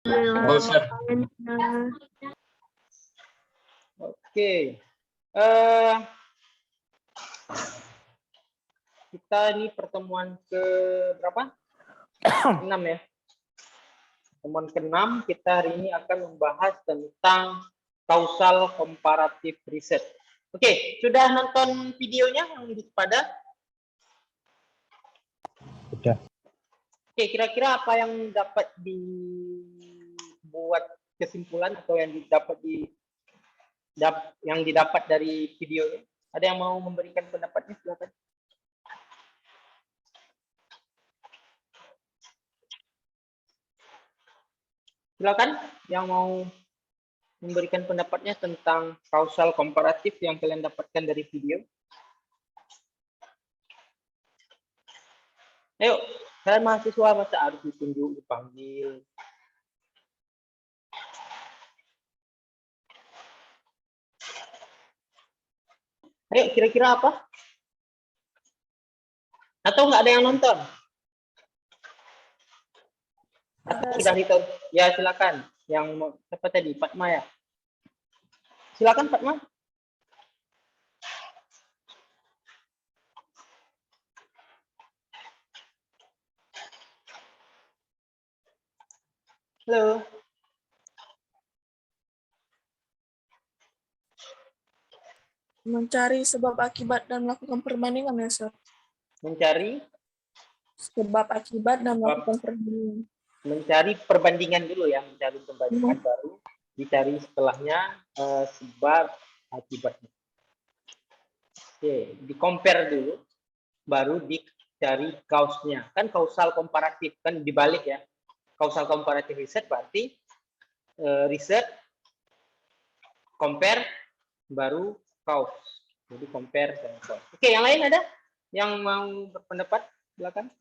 Nggak usah. Oke. Kita ini pertemuan ke berapa? 6 ya. Pertemuan ke-6 kita hari ini akan membahas tentang causal comparative research. Oke, sudah nonton videonya yang di pada? Sudah. Oke, kira-kira apa yang dapat dibuat kesimpulan atau yang didapat dari videonya? Ada yang mau memberikan pendapatnya? Silakan. Silakan yang mau memberikan pendapatnya tentang causal komparatif yang kalian dapatkan dari video. Ayo, kalian mahasiswa masa harus ditunjuk, dipanggil. Ayo, kira-kira apa? Atau nggak ada yang nonton? Atau sudah ditonton? Ya, silakan. Yang siapa tadi? Fatma ya? Silakan Fatma. Halo. Mencari sebab akibat dan melakukan perbandingan ya, Sir. Mencari Sebab akibat dan melakukan perbandingan. mencari perbandingan dulu ya, mencari perbandingan baru dicari setelahnya sebab akibatnya. Oke, di compare dulu baru dicari kausnya. Kan kausal komparatif kan dibalik ya. Kausal komparatif riset berarti riset compare baru kaus. Jadi compare dan kaus. Oke, yang lain ada yang mau berpendapat? Silakan.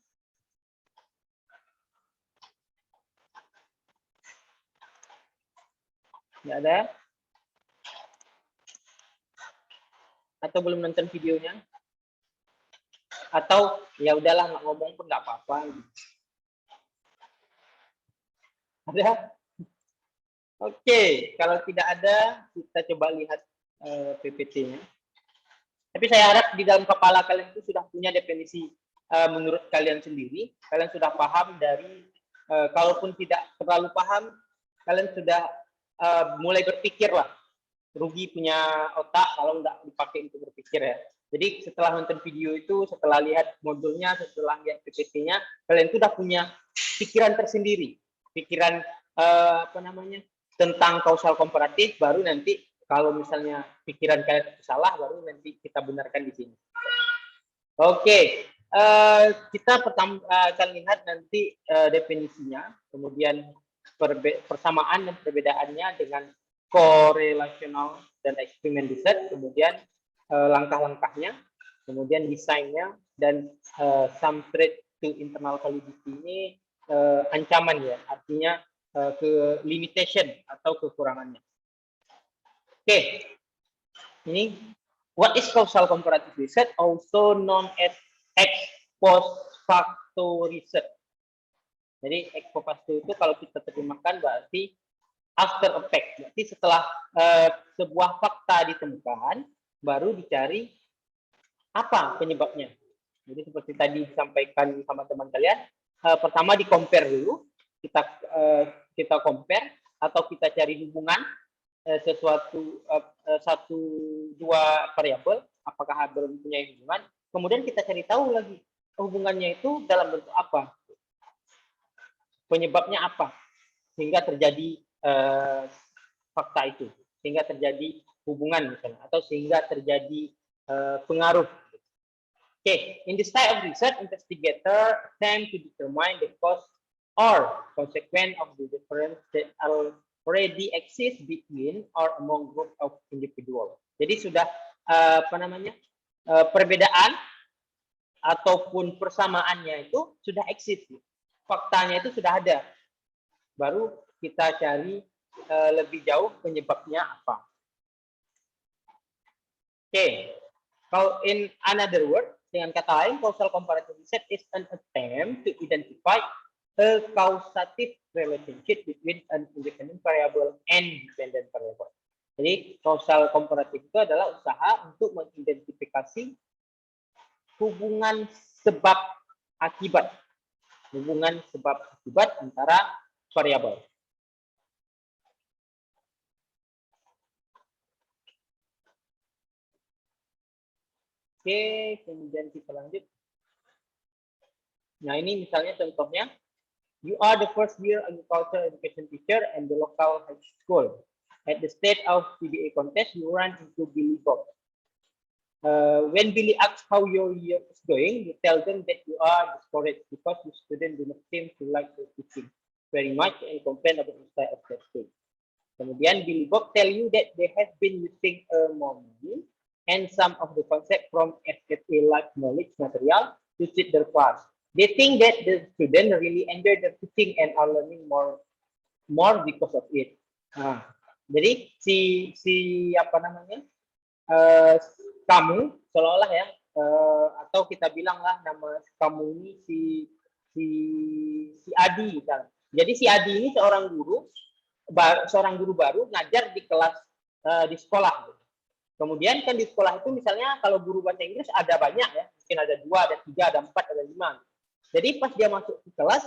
Nggak ada? Atau belum nonton videonya? Atau ya udahlah nggak ngomong pun nggak apa-apa. Ada? Oke, kalau tidak ada kita coba lihat PPT-nya. Tapi saya harap di dalam kepala kalian itu sudah punya definisi menurut kalian sendiri. Kalian sudah paham dari kalaupun tidak terlalu paham, kalian sudah mulai berpikir lah. Rugi punya otak kalau nggak dipakai untuk berpikir ya. Jadi setelah nonton video itu, setelah lihat modulnya, setelah lihat PPT-nya, kalian sudah punya pikiran tersendiri, pikiran tentang kausal komparatif. Baru nanti kalau misalnya pikiran kalian itu salah, baru nanti kita benarkan di sini. Oke, kita pertama akan lihat nanti definisinya, kemudian persamaan dan perbedaannya dengan korelasional dan eksperimen riset, kemudian langkah-langkahnya, kemudian desainnya, dan some threat to internal validity ini ancaman ya, artinya ke limitation atau kekurangannya. Oke, ini what is causal comparative research, also known as ex post facto research. Jadi ex post facto itu kalau kita terjemahkan berarti after effect, berarti setelah sebuah fakta ditemukan, baru dicari apa penyebabnya. Jadi seperti tadi disampaikan sama teman kalian, pertama di compare dulu, kita compare atau kita cari hubungan satu dua variabel, apakah mempunyai hubungan, kemudian kita cari tahu lagi hubungannya itu dalam bentuk apa, penyebabnya apa, sehingga terjadi fakta itu, sehingga terjadi hubungan misalnya, atau sehingga terjadi pengaruh. Okay, in this type of research, investigator attempt to determine the cause or consequence of the difference that already exist between or among group of individual. Jadi sudah perbedaan ataupun persamaannya itu sudah eksis, faktanya itu sudah ada. Baru kita cari lebih jauh penyebabnya apa. Oke, kalau in another word, dengan kata lain, causal comparative research is an attempt to identify a causative relationship between an independent variable and dependent variable. Jadi causal komparatif itu adalah usaha untuk mengidentifikasi hubungan sebab akibat antara variabel. Oke, kemudian kita lanjut. Nah, ini misalnya contohnya, you are the first year agriculture education teacher and the local high school. At the state of PBA contest, you run into Billy Bob. When Billy asks how your year is going, you tell them that you are discouraged because the students do not seem to like your teaching very much and complain about the style of their school. Kemudian Billy Bob tell you that they have been using a moment and some of the concept from FFA life knowledge material to teach their class. They think that the students really enjoy the teaching and are learning more because of it. Nah, jadi si apa namanya? Kamu seolah-olah ya, atau kita bilanglah nama kamu ini si Adi kan. Jadi si Adi ini seorang guru baru ngajar di kelas di sekolah. Kemudian kan di sekolah itu misalnya kalau guru bahasa Inggris ada banyak ya, mungkin ada 2, ada 3, ada 4, ada 5. Jadi pas dia masuk ke kelas,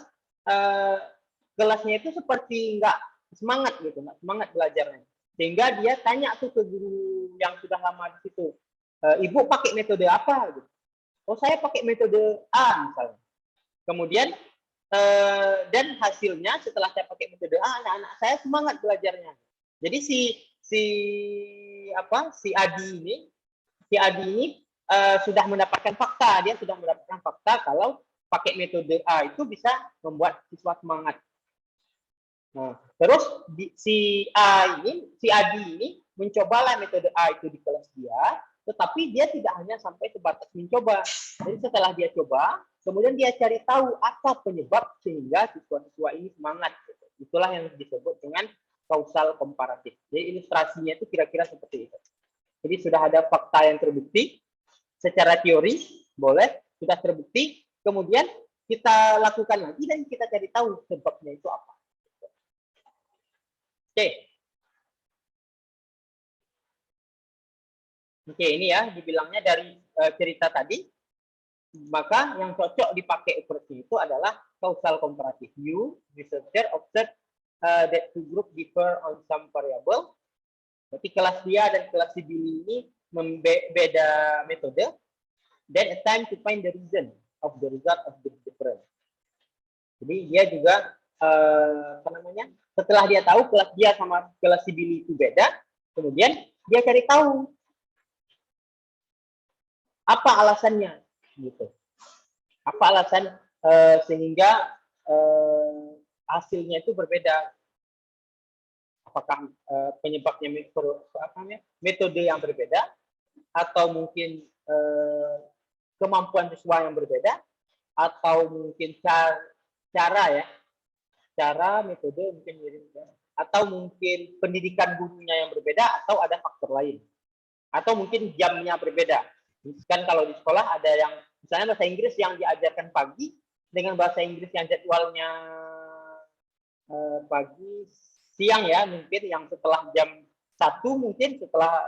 kelasnya itu seperti nggak semangat gitu, nggak semangat belajarnya. Sehingga dia tanya tuh ke guru yang sudah lama di situ, Ibu pakai metode apa? Gitu. Oh, saya pakai metode A misalnya. Kemudian dan hasilnya setelah saya pakai metode A, anak-anak saya semangat belajarnya. Jadi si Adi ini sudah mendapatkan fakta, dia sudah mendapatkan fakta kalau pakai metode A itu bisa membuat siswa semangat. Nah, terus si Adi ini mencobalah metode A itu di kelas dia, tetapi dia tidak hanya sampai sebatas mencoba. Jadi setelah dia coba, kemudian dia cari tahu apa penyebab sehingga siswa-siswa ini semangat. Itulah yang disebut dengan kausal komparatif. Jadi ilustrasinya itu kira-kira seperti itu. Jadi sudah ada fakta yang terbukti secara teori, boleh, sudah terbukti, kemudian kita lakukan lagi dan kita cari tahu sebabnya itu apa. Oke, ini ya dibilangnya dari cerita tadi. Maka yang cocok dipakai operasi itu adalah causal comparative. You, researcher, observe that two group differ on some variable. Berarti kelas dia dan kelas si Billy ini beda metode. Then attempt to find the reason of the result of the difference. Jadi dia juga setelah dia tahu kelas dia sama kelas si Billy itu beda, kemudian dia cari tahu apa alasannya, gitu. Apa alasan sehingga hasilnya itu berbeda? Apakah penyebabnya metode yang berbeda, atau mungkin kemampuan siswa yang berbeda, atau mungkin cara metode mungkin mirip, atau mungkin pendidikan gurunya yang berbeda, atau ada faktor lain, atau mungkin jamnya berbeda. Kan kalau di sekolah ada yang misalnya bahasa Inggris yang diajarkan pagi dengan bahasa Inggris yang jadwalnya pagi siang ya, mungkin yang setelah jam 1 mungkin setelah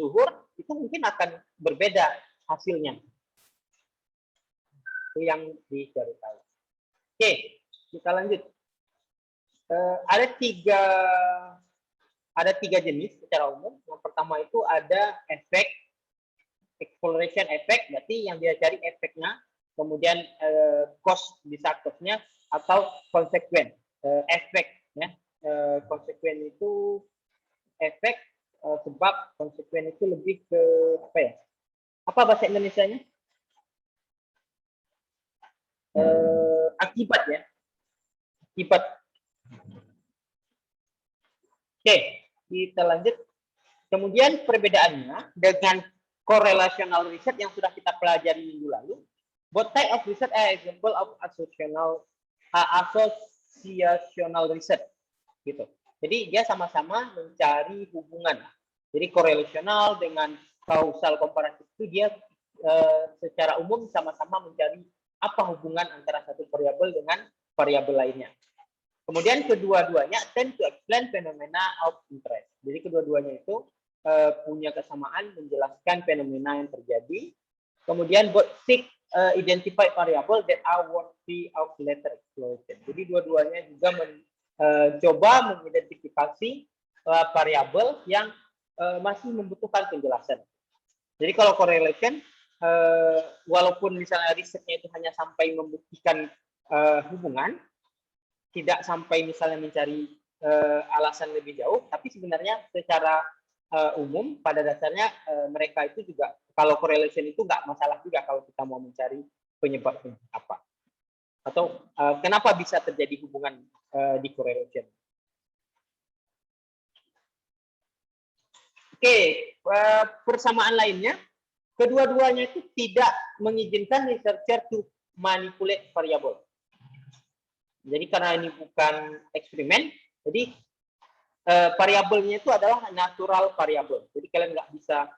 zuhur itu mungkin akan berbeda hasilnya. Itu yang dicari tahu. Oke, kita lanjut. Ada tiga jenis secara umum. Yang pertama itu ada efek, exploration effect, berarti yang dia cari efeknya, kemudian cause disruptornya, atau konsekuen efek ya. Konsekuen itu efek, sebab konsekuen itu lebih ke apa ya? Apa bahasa Indonesianya? Akibat ya. Akibat. Oke, kita lanjut. Kemudian perbedaannya dengan correlational research yang sudah kita pelajari minggu lalu, both type of research are example of associational research, gitu. Jadi dia sama-sama mencari hubungan. Jadi korelasional dengan kausal komparatif itu dia secara umum sama-sama mencari apa hubungan antara satu variabel dengan variabel lainnya. Kemudian kedua-duanya tend to explain phenomena of interest. Jadi kedua-duanya itu punya kesamaan menjelaskan fenomena yang terjadi. Kemudian both seek identify variable that are worthy of later exploration. Jadi dua-duanya juga mencoba mengidentifikasi variabel yang masih membutuhkan penjelasan. Jadi kalau correlation, walaupun misalnya risetnya itu hanya sampai membuktikan hubungan, tidak sampai misalnya mencari alasan lebih jauh, tapi sebenarnya secara umum pada dasarnya mereka itu juga, kalau correlation itu nggak masalah juga kalau kita mau mencari penyebabnya apa atau kenapa bisa terjadi hubungan di correlation. Oke, persamaan lainnya, kedua-duanya itu tidak mengizinkan researcher to manipulate variable. Jadi karena ini bukan eksperimen, jadi variabelnya itu adalah natural variable. Jadi kalian nggak bisa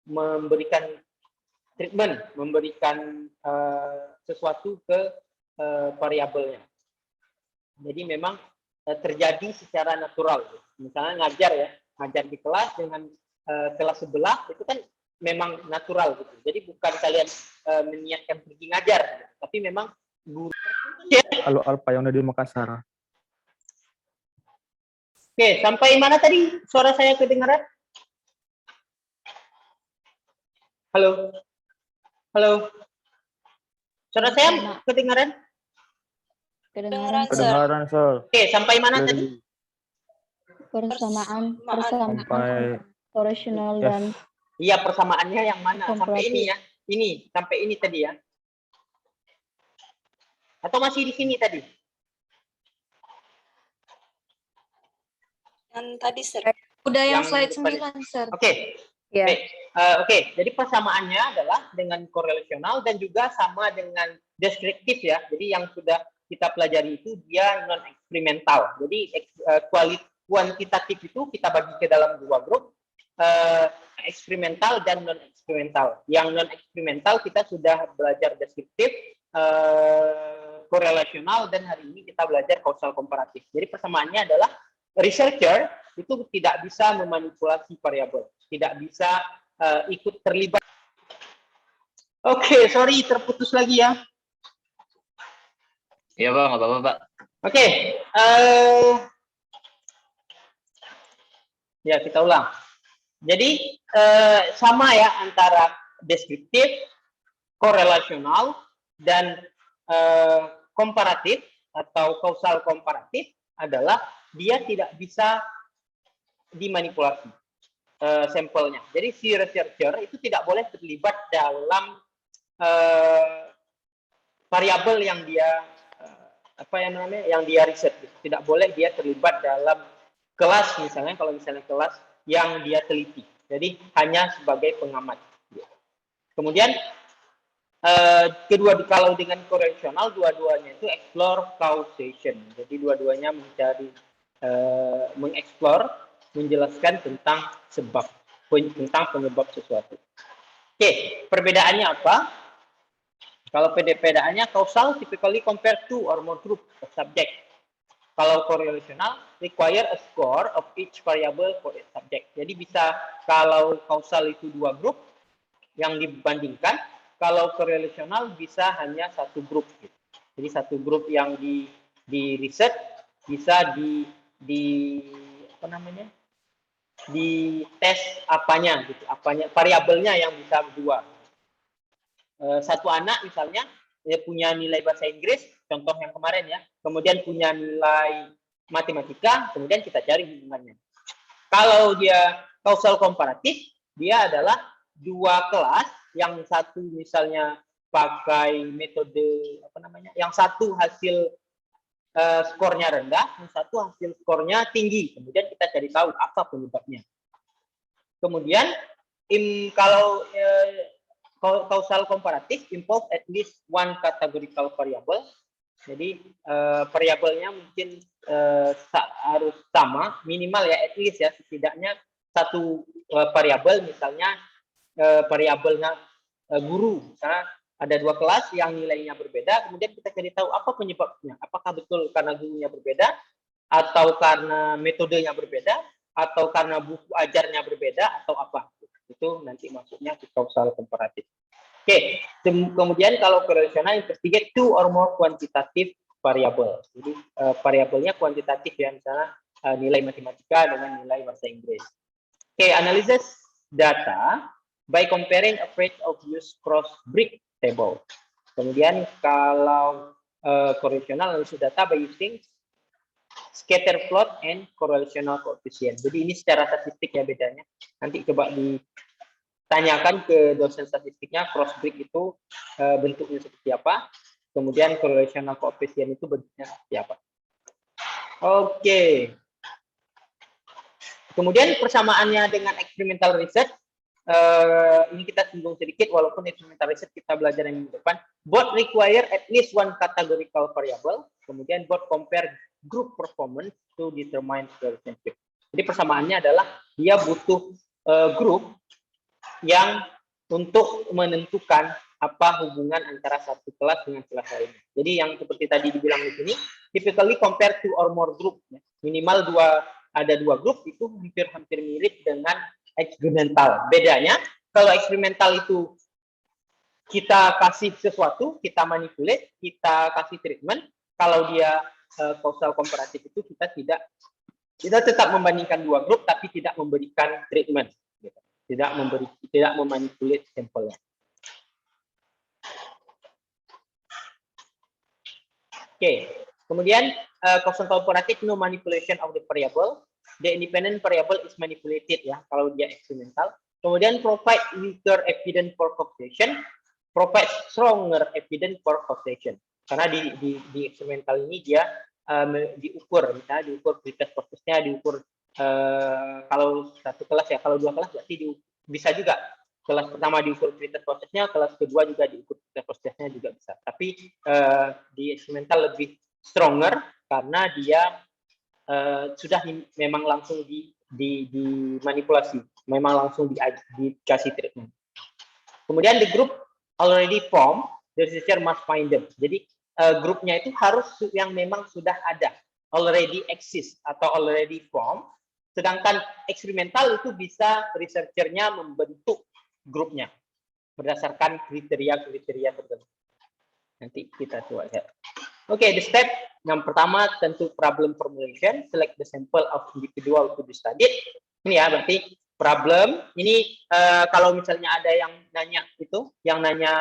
memberikan treatment, memberikan sesuatu ke variabelnya. Jadi memang terjadi secara natural. Misalnya ngajar di kelas dengan kelas sebelah itu kan memang natural gitu. Jadi bukan kalian meniatkan pergi ngajar, tapi memang guru. Halo Alpa yang ada di Makassar. Oke, sampai mana tadi suara saya kedengaran? Halo? Halo? Suara saya kedengaran? Kedengaran, Sir. Oke, sampai mana tadi? Persamaan Sampai operasional yes. dan Iya, persamaannya yang mana? Sampai komparatif. ini ya? Ini, sampai ini tadi ya? Atau masih di sini tadi? Yang tadi, Sir. Udah yang Yang slide depan. 9, Sir. Oke. Ya. Oke, jadi persamaannya adalah dengan korelasional dan juga sama dengan deskriptif ya. Jadi yang sudah kita pelajari itu dia non eksperimental. Jadi kuantitatif itu kita bagi ke dalam dua grup, eksperimental dan non eksperimental. Yang non eksperimental kita sudah belajar deskriptif, korelasional, dan hari ini kita belajar kausal komparatif. Jadi persamaannya adalah researcher itu tidak bisa memanipulasi variabel, tidak bisa ikut terlibat. Oke, sorry terputus lagi ya. Iya Pak, nggak apa-apa Pak. Oke, ya kita ulang. Jadi sama ya antara deskriptif, korelasional, dan komparatif atau kausal komparatif adalah dia tidak bisa dimanipulasi sampelnya. Jadi si researcher itu tidak boleh terlibat dalam variabel yang dia yang dia riset. Tidak boleh dia terlibat dalam kelas misalnya, kalau misalnya kelas yang dia teliti. Jadi hanya sebagai pengamat. Kemudian kalau dengan korelasional dua-duanya itu explore causation. Jadi dua-duanya mencari mengeksplor, menjelaskan tentang tentang penyebab sesuatu. Oke, perbedaannya apa? Kalau perbedaannya kausal typically compare two or more group of subject. Kalau korelasional require a score of each variable for each subject. Jadi bisa, kalau kausal itu dua grup yang dibandingkan, kalau korelasional bisa hanya satu grup. Jadi satu grup yang di riset bisa di tes variabelnya yang bisa dua. Satu anak misalnya dia punya nilai bahasa Inggris, contoh yang kemarin ya, kemudian punya nilai matematika, kemudian kita cari hubungannya. Kalau dia kausal komparatif, dia adalah dua kelas, yang satu misalnya pakai metode yang satu hasil skornya rendah, yang satu hasil skornya tinggi. Kemudian kita cari tahu apa penyebabnya. Kemudian kalau kausal komparatif involve at least one categorical variable. Jadi variabelnya mungkin harus sama, minimal ya, at least ya, setidaknya satu variabel, misalnya variabelnya guru, misalnya ada dua kelas yang nilainya berbeda, kemudian kita cari tahu apa penyebabnya. Apakah betul karena gurunya berbeda, atau karena metodenya berbeda, atau karena buku ajarnya berbeda, atau apa. Itu nanti masuknya ke kausal komparatif. Oke, kemudian kalau correlational investigate two or more quantitative variable. Jadi variabelnya kuantitatif ya, misalnya nilai matematika dengan nilai bahasa Inggris. Oke, analysis data by comparing a rate of use cross breed table. Kemudian kalau correlational analysis data by using scatter plot and correlational coefficient. Jadi ini secara statistik ya bedanya. Nanti coba ditanyakan ke dosen statistiknya cross breed itu bentuknya seperti apa. Kemudian correlational coefficient itu bentuknya seperti apa. Oke. Kemudian persamaannya dengan experimental research, ini kita singgung sedikit, walaupun experimental research kita belajar yang minggu depan. Both require at least one categorical variable, kemudian both compare group performance to determine the relationship. Jadi persamaannya adalah dia butuh grup yang untuk menentukan apa hubungan antara satu kelas dengan kelas lain. Jadi yang seperti tadi dibilang di sini, typically compare two or more group. Minimal ada dua grup itu hampir mirip dengan eksperimental. Bedanya kalau eksperimental itu kita kasih sesuatu, kita manipulate, kita kasih treatment. Kalau dia kausal komparatif itu kita tetap membandingkan dua grup tapi tidak memberikan treatment, tidak memanipulate sampelnya. Oke, kemudian kausal komparatif no manipulation of the variable. The independent variable is manipulated ya kalau dia eksperimental. Kemudian provide weaker evidence for causation, provide stronger evidence for causation. Karena di eksperimental ini dia diukur, misalnya diukur pretest prosesnya, diukur kalau satu kelas ya, kalau dua kelas berarti bisa juga. Kelas pertama diukur pretest prosesnya, kelas kedua juga diukur pretest prosesnya juga bisa. Tapi di eksperimental lebih stronger karena dia sudah memang langsung dimanipulasi, memang langsung dikasih treatment. Kemudian the group already formed, the researcher must find them. Jadi grupnya itu harus yang memang sudah ada, already exist atau already formed. Sedangkan eksperimental itu bisa researchernya membentuk grupnya berdasarkan kriteria-kriteria tertentu. Nanti kita coba lihat. Oke, the step yang pertama tentu problem formulation, select the sample of individual to be studied. Ini ya, berarti problem. Ini kalau misalnya ada yang nanya itu, yang nanya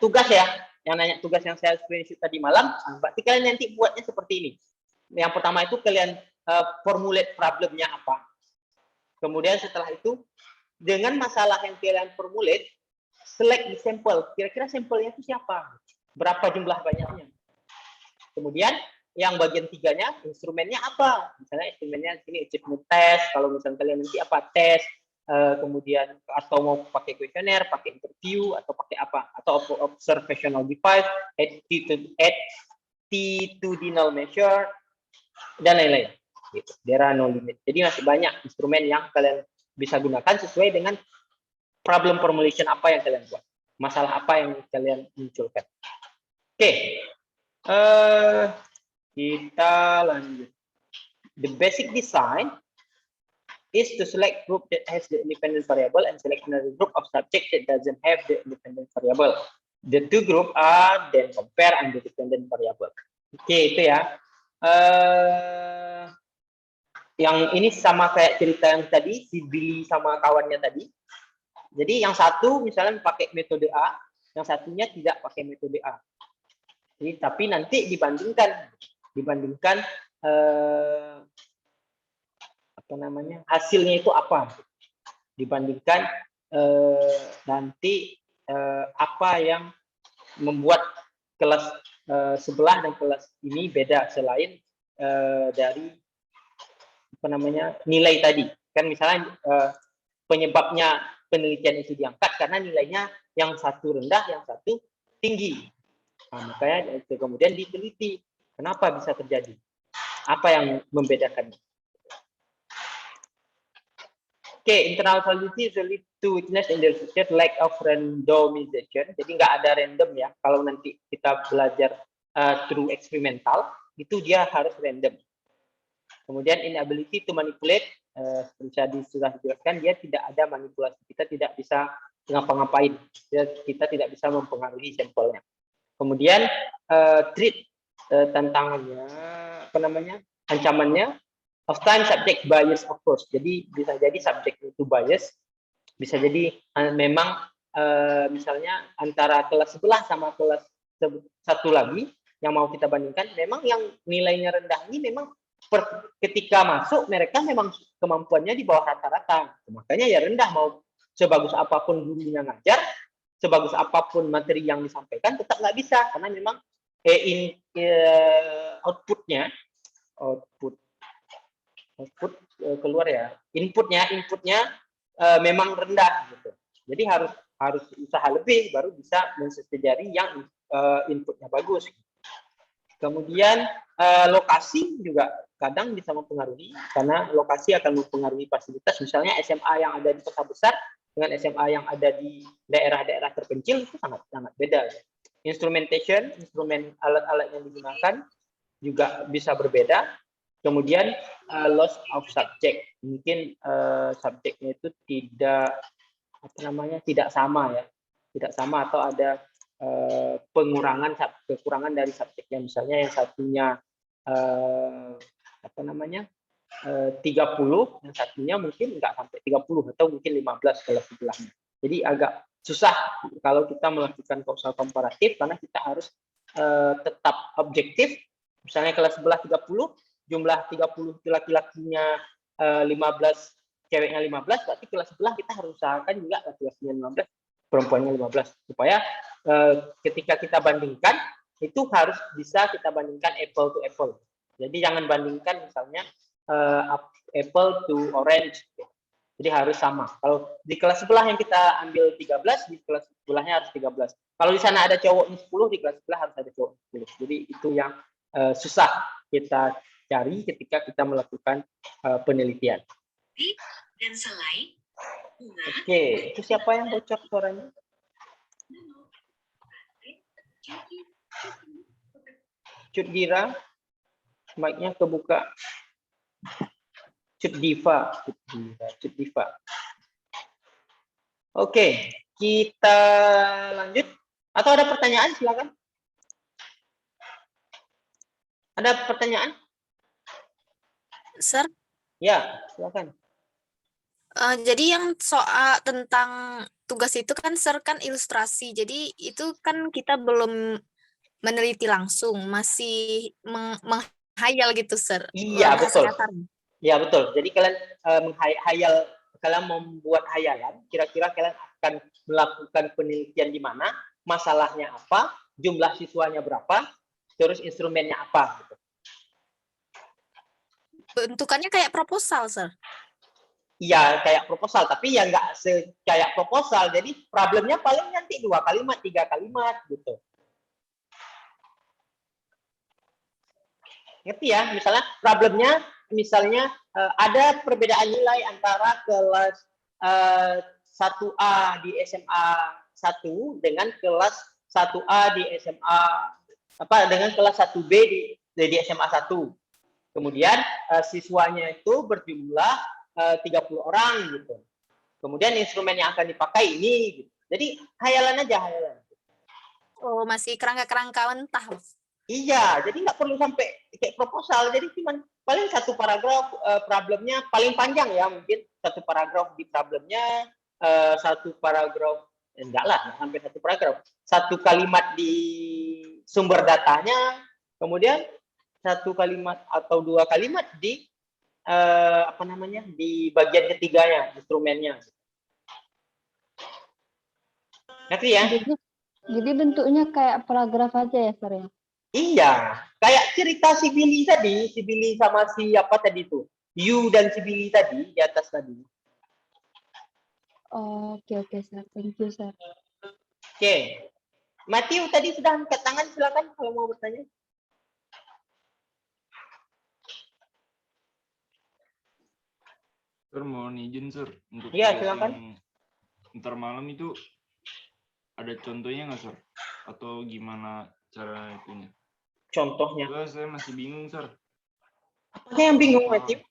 tugas ya, yang nanya tugas yang saya screenshot tadi malam, berarti kalian nanti buatnya seperti ini. Yang pertama itu kalian formulate problemnya apa. Kemudian setelah itu, dengan masalah yang kalian formulate, select the sample. Kira-kira sampelnya itu siapa? Berapa jumlah banyaknya? Kemudian yang bagian tiganya, instrumennya apa? Misalnya instrumennya ini achievement test, kalau misalnya kalian nanti apa tes, kemudian atau mau pakai kuesioner, pakai interview, atau pakai apa? Atau observational device, attitudinal measure, dan lain-lain. Gitu. There are no limit. Jadi masih banyak instrumen yang kalian bisa gunakan sesuai dengan problem formulation apa yang kalian buat. Masalah apa yang kalian munculkan. Oke, kita lanjut. The basic design is to select group that has the independent variable and select another group of subject that doesn't have the independent variable. The two group are then compare under dependent variable. Oke, itu ya. Yang ini sama kayak cerita yang tadi, si Billy sama kawannya tadi. Jadi yang satu misalnya pakai metode A, yang satunya tidak pakai metode A. Jadi, tapi nanti dibandingkan apa namanya, hasilnya itu apa? Dibandingkan nanti apa yang membuat kelas sebelah dan kelas ini beda selain dari apa namanya nilai tadi. Kan misalnya penyebabnya penelitian itu diangkat karena nilainya yang satu rendah, yang satu tinggi. Nah, makanya itu kemudian diteliti kenapa bisa terjadi, apa yang membedakannya. Okay, internal validity is lead to weakness in the research, lack of randomization. Jadi nggak ada random ya. Kalau nanti kita belajar through experimental, itu dia harus random. Kemudian inability to manipulate, seperti tadi sudah dijelaskan, dia tidak ada manipulasi. Kita tidak bisa ngapa-ngapain. Kita tidak bisa mempengaruhi sampelnya. Kemudian treat, tantangannya, apa namanya, ancamannya, of time subject bias of course. Jadi bisa jadi subject itu bias, bisa jadi memang misalnya antara kelas sebelah sama kelas satu lagi yang mau kita bandingkan, memang yang nilainya rendah ini memang ketika masuk mereka memang kemampuannya di bawah rata-rata, makanya ya rendah. Mau sebagus apapun gurunya ngajar, sebagus apapun materi yang disampaikan, tetap nggak bisa karena memang outputnya keluar ya, inputnya memang rendah gitu. Jadi harus usaha lebih baru bisa mensesejari yang inputnya bagus. Kemudian lokasi juga kadang bisa mempengaruhi, karena lokasi akan mempengaruhi fasilitas. Misalnya SMA yang ada di kota besar dengan SMA yang ada di daerah-daerah terpencil itu sangat beda. Instrumentation, instrumen alat-alat yang digunakan juga bisa berbeda. Kemudian loss of subject, mungkin subjeknya itu tidak sama ya, tidak sama atau ada kekurangan dari subjeknya. Misalnya yang satunya 30, yang satunya mungkin nggak sampai 30 atau mungkin 15 kelas sebelahnya. Jadi agak susah kalau kita melakukan kausal komparatif karena kita harus tetap objektif. Misalnya kelas sebelah 30, jumlah 30 laki-lakinya 15, ceweknya 15, berarti kelas sebelah kita harus usahakan juga laki-lakinya 15, perempuannya 15, supaya ketika kita bandingkan itu harus bisa kita bandingkan apple to apple. Jadi jangan bandingkan misalnya apple to orange. Jadi harus sama. Kalau di kelas sebelah yang kita ambil 13, di kelas sebelahnya harus 13. Kalau di sana ada cowoknya 10, di kelas sebelah harus ada cowok 10. Jadi itu yang susah kita cari ketika kita melakukan penelitian. Dan selain Oke, itu siapa yang bocor suaranya? Cut Dira, mic-nya kebuka. Cut Diva. Oke, kita lanjut. Atau ada pertanyaan? Silakan. Ada pertanyaan? Sir, Ya, silakan. jadi yang soal tentang tugas itu kan Sir kan ilustrasi. Jadi itu kan kita belum meneliti langsung, masih menghayal gitu Sir. Iya, betul. Kasar. Ya, betul. Jadi kalian menghayal, kalian membuat hayalan, kira-kira kalian akan melakukan penelitian di mana, masalahnya apa, jumlah siswanya berapa, terus instrumennya apa gitu. Bentukannya kayak proposal, Sir. Iya, kayak proposal, tapi ya nggak kayak proposal. Jadi problemnya paling nanti 2 kalimat, 3 kalimat gitu. Ngerti ya? Misalnya problemnya, ada perbedaan nilai antara kelas 1A di SMA 1 dengan kelas 1A di SMA dengan kelas 1B di SMA 1. Kemudian siswanya itu berjumlah 30 orang gitu. Kemudian instrumen yang akan dipakai ini gitu. Jadi hayalan aja, hayalan. Oh, masih kerangka-kerangka mentah. Iya, jadi nggak perlu sampai kayak proposal. Jadi cuman paling satu paragraf problemnya paling panjang ya, mungkin satu paragraf di problemnya, satu paragraf enggak lah, sampai satu paragraf. Satu kalimat di sumber datanya, kemudian satu kalimat atau 2 kalimat di di bagian ketiganya, instrumennya. Ngerti ya? Jadi bentuknya kayak paragraf aja ya, Sir ya? Iya, kayak cerita si Billy tadi, si Billy sama siapa tadi itu? You dan si Billy tadi di atas tadi. Oh, oke, Sir. Thank you, Sir. Oke. Matthew tadi sudah angkat tangan, silakan kalau mau bertanya. Sir, mohon izin, Sir. Untuk Iya, tugas silakan. yang ntar malam itu ada contohnya nggak, Sir? Atau gimana cara itunya? Contohnya. Soalnya saya masih bingung, Sir. Apanya yang bingung, Apa- Matthew?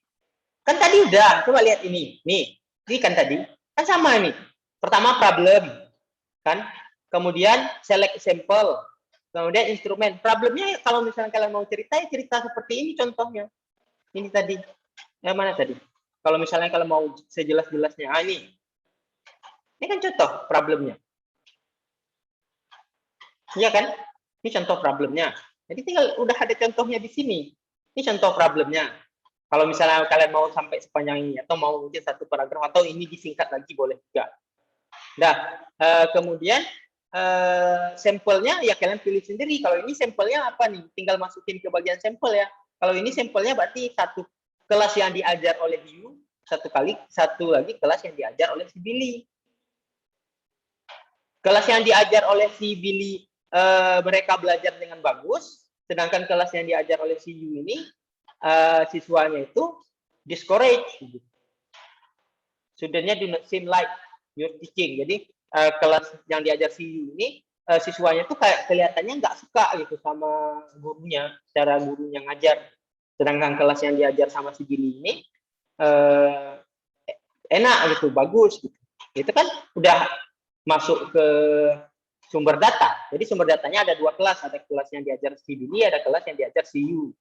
Kan tadi udah, coba lihat ini. Nih, ini kan tadi. Kan sama nih. Pertama problem. Kan? Kemudian select sample. Kemudian instrumen. Problemnya kalau misalnya kalian mau cerita, ya cerita seperti ini contohnya. Ini tadi. Yang mana tadi? Kalau misalnya kalau mau sejelas-jelasnya. Ah, ini. Ini kan contoh problemnya. Iya kan? Ini contoh problemnya. Jadi tinggal udah ada contohnya di sini. Ini contoh problemnya. Kalau misalnya kalian mau sampai sepanjang ini atau mau mungkin satu paragraf atau ini disingkat lagi boleh juga. Nah, kemudian sampelnya ya kalian pilih sendiri. Kalau ini sampelnya apa nih? Tinggal masukin ke bagian sampel ya. Kalau ini sampelnya berarti satu kelas yang diajar oleh you, satu lagi kelas yang diajar oleh si Billy. Kelas yang diajar oleh si Billy mereka belajar dengan bagus, sedangkan kelas yang diajar oleh si you ini siswanya itu discourage. Studentnya do not seem like you're teaching. Jadi kelas yang diajar si you ini siswanya tuh kayak kelihatannya nggak suka gitu sama gurunya, cara gurunya ngajar. Sedangkan kelas yang diajar sama si Billy ini enak gitu, bagus gitu. Itu kan udah masuk ke sumber data. Jadi sumber datanya ada dua kelas, ada kelas yang diajar si Billy, ada kelas yang diajar si you.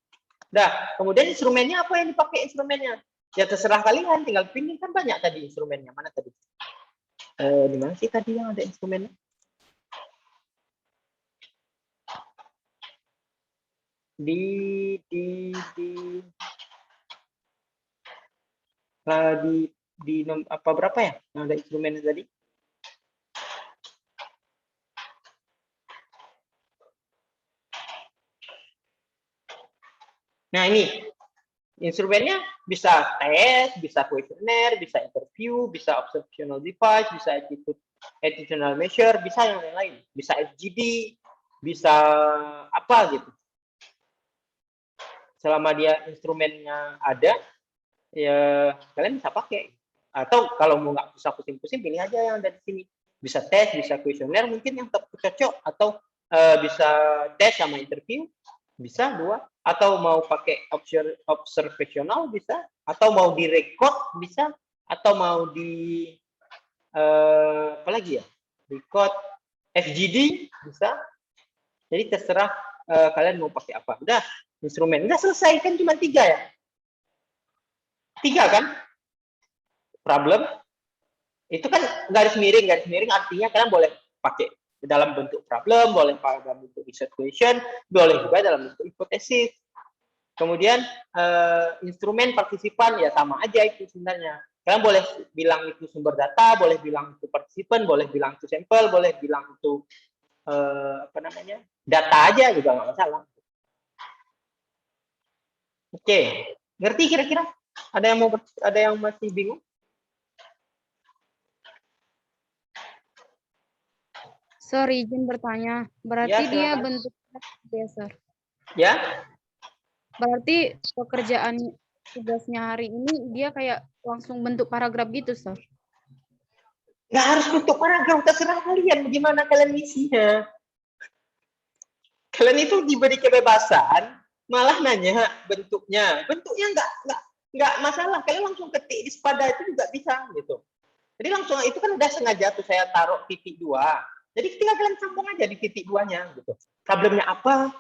Nah, kemudian instrumennya apa yang dipakai instrumennya? Ya terserah kalian, tinggal pilih, kan banyak tadi instrumennya. Mana tadi? Di mana sih tadi yang ada instrumennya? Di apa berapa ya? Yang ada instrumennya tadi? Nah, ini instrumennya bisa tes, bisa kuesioner, bisa interview, bisa observational device, bisa attitudinal measure, bisa yang lain-lain. Bisa FGD, bisa apa gitu. Selama dia instrumennya ada, ya kalian bisa pakai. Atau kalau mau nggak usah pusing-pusing, pilih aja yang ada di sini. Bisa tes, bisa kuesioner mungkin yang cocok, atau bisa tes sama interview, bisa dua. Atau mau pakai observational bisa, atau mau direkod bisa, atau mau di apa lagi ya, record FGD bisa. Jadi terserah kalian mau pakai apa. Udah instrumen udah selesai, kan cuma 3 ya, 3 kan. Problem itu kan garis miring artinya kalian boleh pakai dalam bentuk problem, boleh dalam bentuk research question, boleh juga dalam bentuk hipotesis. Kemudian instrumen partisipan ya sama aja itu sebenarnya. Kalian boleh bilang itu sumber data, boleh bilang itu partisipan, boleh bilang itu sampel, boleh bilang itu apa namanya, data aja juga nggak masalah. Oke, ngerti kira-kira? Ada yang masih bingung? Sorry, izin bertanya. Berarti Ya, dia silakan. bentuknya ya, Sir. Ya, Berarti pekerjaan tugasnya hari ini dia kayak langsung bentuk paragraf gitu, Sir. nggak harus bentuk paragraf, terserah kalian gimana kalian isinya. Kalian itu diberi kebebasan, malah nanya bentuknya nggak masalah. Kalian langsung ketik di Spada itu juga bisa gitu. Jadi langsung itu kan udah sengaja tuh saya taruh titik 2. Jadi tinggal kalian sambung aja di titik 2-nya gitu. Problemnya apa?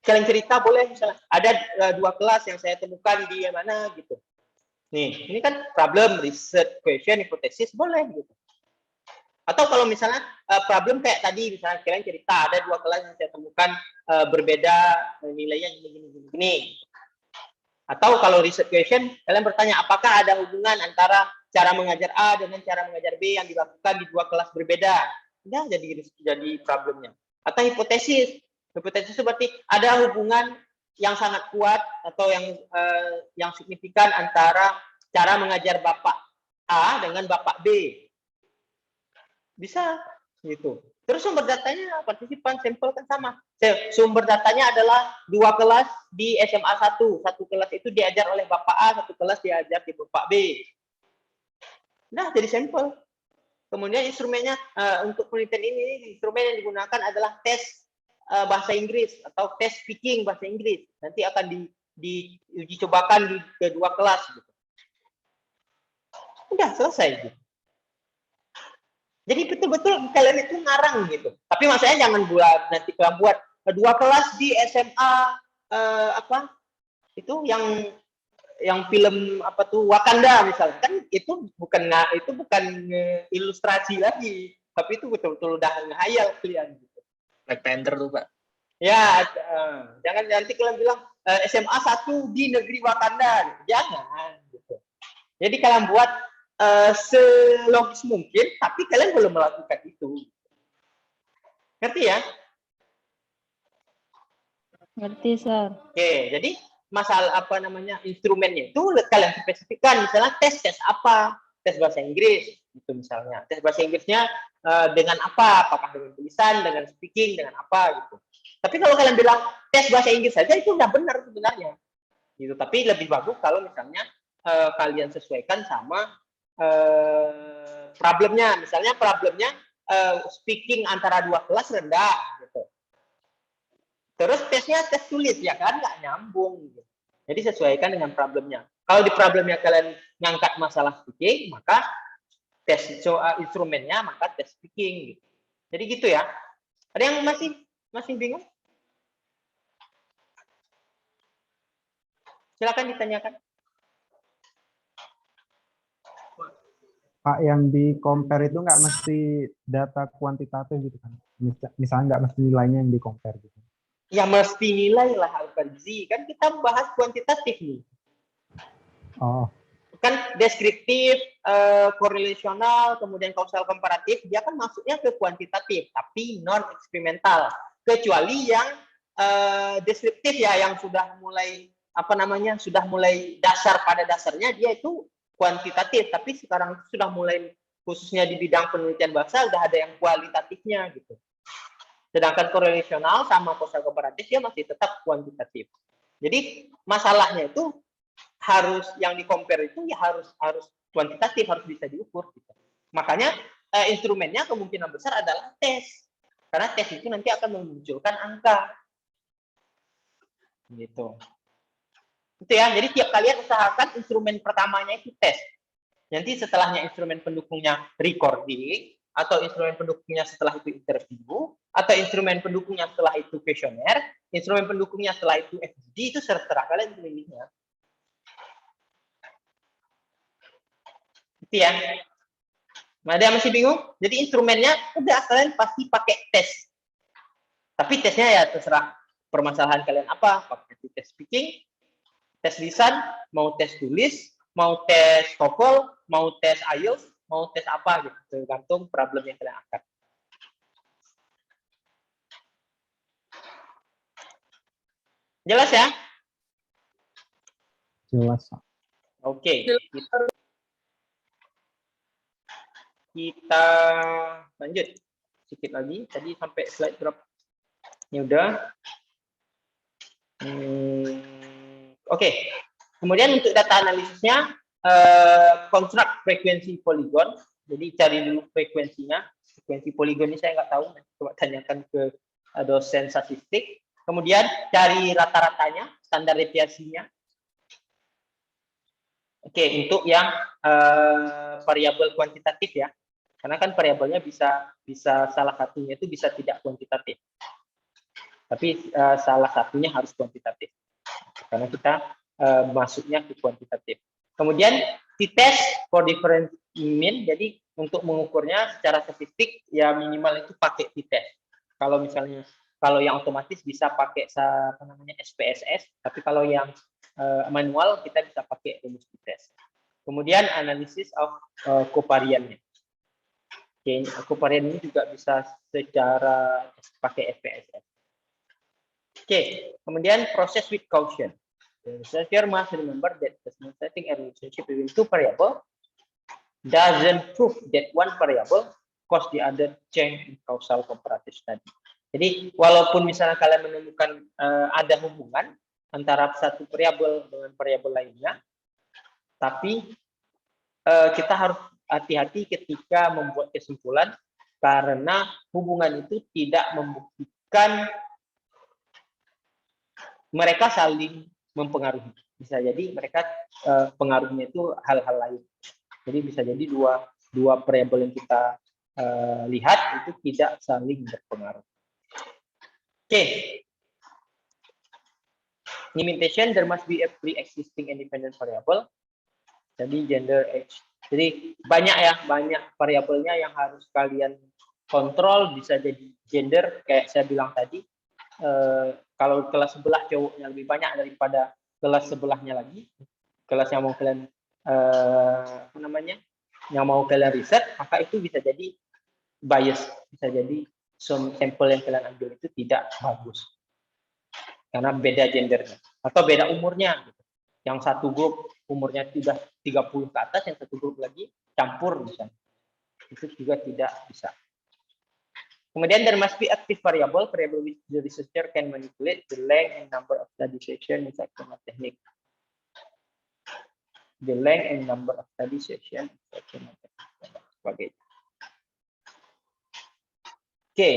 Kalian cerita boleh, misalnya ada 2 kelas yang saya temukan di mana gitu. Nih, ini kan problem, research, question, hipotesis, boleh gitu. Atau kalau misalnya problem kayak tadi, misalnya kalian cerita ada 2 kelas yang saya temukan berbeda nilainya gini. Atau kalau research question, kalian bertanya apakah ada hubungan antara cara mengajar A dengan cara mengajar B yang dilakukan di 2 kelas berbeda. Udah jadi problemnya. Atau hipotesis. Hipotesis itu berarti ada hubungan yang sangat kuat atau yang signifikan antara cara mengajar Bapak A dengan Bapak B. Bisa gitu. Terus sumber datanya partisipan sampel kan sama. Sumber datanya adalah 2 kelas di SMA 1. Satu kelas itu diajar oleh Bapak A, satu kelas diajar di Bapak B. Nah, jadi sampel. Kemudian instrumennya untuk penelitian ini instrumen yang digunakan adalah tes bahasa Inggris atau tes speaking bahasa Inggris. Nanti akan diuji cobakan di kedua kelas gitu. Udah selesai gitu. Jadi betul-betul kalian itu ngarang gitu. Tapi maksudnya jangan nanti kalian buat 2 kelas di SMA apa itu yang film apa tuh Wakanda misalnya, kan itu bukan ilustrasi lagi, tapi itu betul-betul udah ngehayal kalian gitu. Black Panther tuh, Pak. Ya, jangan nanti kalian bilang SMA 1 di negeri Wakanda, jangan gitu. Jadi kalian buat selogis mungkin, tapi kalian belum melakukan itu. Ngerti ya? Ngerti, Sir. Oke, jadi masalah apa namanya instrumennya itu kalian spesifikkan, misalnya tes apa, tes bahasa Inggris itu misalnya, tes bahasa Inggrisnya dengan apa, apakah dengan tulisan, dengan speaking, dengan apa gitu. Tapi kalau kalian bilang tes bahasa Inggris saja itu udah benar sebenarnya, gitu. Tapi lebih bagus kalau misalnya kalian sesuaikan sama problemnya, misalnya problemnya speaking antara 2 kelas rendah gitu. Terus tesnya tes tulis ya kan nggak nyambung gitu. Jadi sesuaikan dengan problemnya. Kalau di problemnya kalian ngangkat masalah speaking, maka tes instrumennya maka tes speaking gitu. Jadi gitu ya. Ada yang masih bingung? Silakan ditanyakan. Pak, yang di compare itu nggak mesti data kuantitatif gitu kan? Misalnya nggak mesti nilainya yang di compare gitu. Ya mesti nilai lah Al-Farzi. Kan kita bahas kuantitatif nih. Oh, Kan deskriptif, korelasional, kemudian kausal komparatif, dia kan masuknya ke kuantitatif, tapi non eksperimental. Kecuali yang deskriptif ya, yang sudah mulai apa namanya, sudah mulai dasar pada dasarnya dia itu kuantitatif, tapi sekarang sudah mulai khususnya di bidang penelitian bahasa udah ada yang kualitatifnya gitu. Sedangkan korelasional sama kausal komparatif dia masih tetap kuantitatif. Jadi masalahnya itu harus yang di compare itu ya harus kuantitatif, harus bisa diukur gitu. Makanya instrumennya kemungkinan besar adalah tes. Karena tes itu nanti akan memunculkan angka. Gitu. Itu ya. Jadi tiap kalian usahakan instrumen pertamanya itu tes. Nanti setelahnya instrumen pendukungnya recording, atau instrumen pendukungnya setelah itu interview, atau instrumen pendukungnya setelah itu kuesioner, instrumen pendukungnya setelah itu FGD, itu terserah kalian pilihnya. Itu ya. Ada yang masih bingung? Jadi instrumennya udah kalian pasti pakai tes. Tapi tesnya ya terserah permasalahan kalian apa. Pakai tes speaking, tes lisan, mau tes tulis, mau tes TOEFL, mau tes IELTS, mau tes apa gitu. Tergantung problem yang kalian angkat. Jelas ya? jelas. Oke. Kita lanjut sedikit lagi. Tadi sampai slide berapa? Ini udah. Oke. Kemudian untuk data analisisnya, construct frekuensi poligon. Jadi cari dulu frekuensinya. Frekuensi poligon ini saya nggak tahu. Nanti coba tanyakan ke dosen statistik. Kemudian cari rata-ratanya, standar deviasinya. Oke, untuk yang variabel kuantitatif ya. Karena kan variabelnya bisa salah satunya itu bisa tidak kuantitatif. Tapi salah satunya harus kuantitatif. Karena kita masuknya ke kuantitatif. Kemudian t-test for different mean. Jadi untuk mengukurnya secara statistik ya minimal itu pakai t-test. Kalau yang otomatis bisa pakai apa namanya SPSS, tapi kalau yang manual kita bisa pakai rumus t-test. Kemudian analisis of covariance. Oke, covariance ini juga bisa secara pakai SPSS. Oke, kemudian process with caution. The researcher must remember that setting a relationship between two variables doesn't prove that one variable cause the other change in causal comparative study. Jadi walaupun misalnya kalian menemukan ada hubungan antara satu variabel dengan variabel lainnya, tapi kita harus hati-hati ketika membuat kesimpulan karena hubungan itu tidak membuktikan mereka saling mempengaruhi. Bisa jadi mereka pengaruhnya itu hal-hal lain. Jadi bisa jadi dua variabel yang kita lihat itu tidak saling berpengaruh. Oke. Limitation, there must be a pre-existing independent variable. Jadi gender, age. Jadi banyak variabelnya yang harus kalian kontrol. Bisa jadi gender, kayak saya bilang tadi. Kalau kelas sebelah cowoknya lebih banyak daripada kelas sebelahnya lagi, kelas yang mau kalian yang mau kalian riset, maka itu bisa jadi bias, bisa jadi sampel yang kalian ambil itu tidak bagus karena beda gendernya atau beda umurnya gitu. Yang satu grup umurnya sudah 30 ke atas, yang satu grup lagi campur misalnya, itu juga tidak bisa. Kemudian there must be active variable which the researcher can manipulate the length and number of study session in sectional technique. The length and number of study session in sectional technique sebagainya. Oke.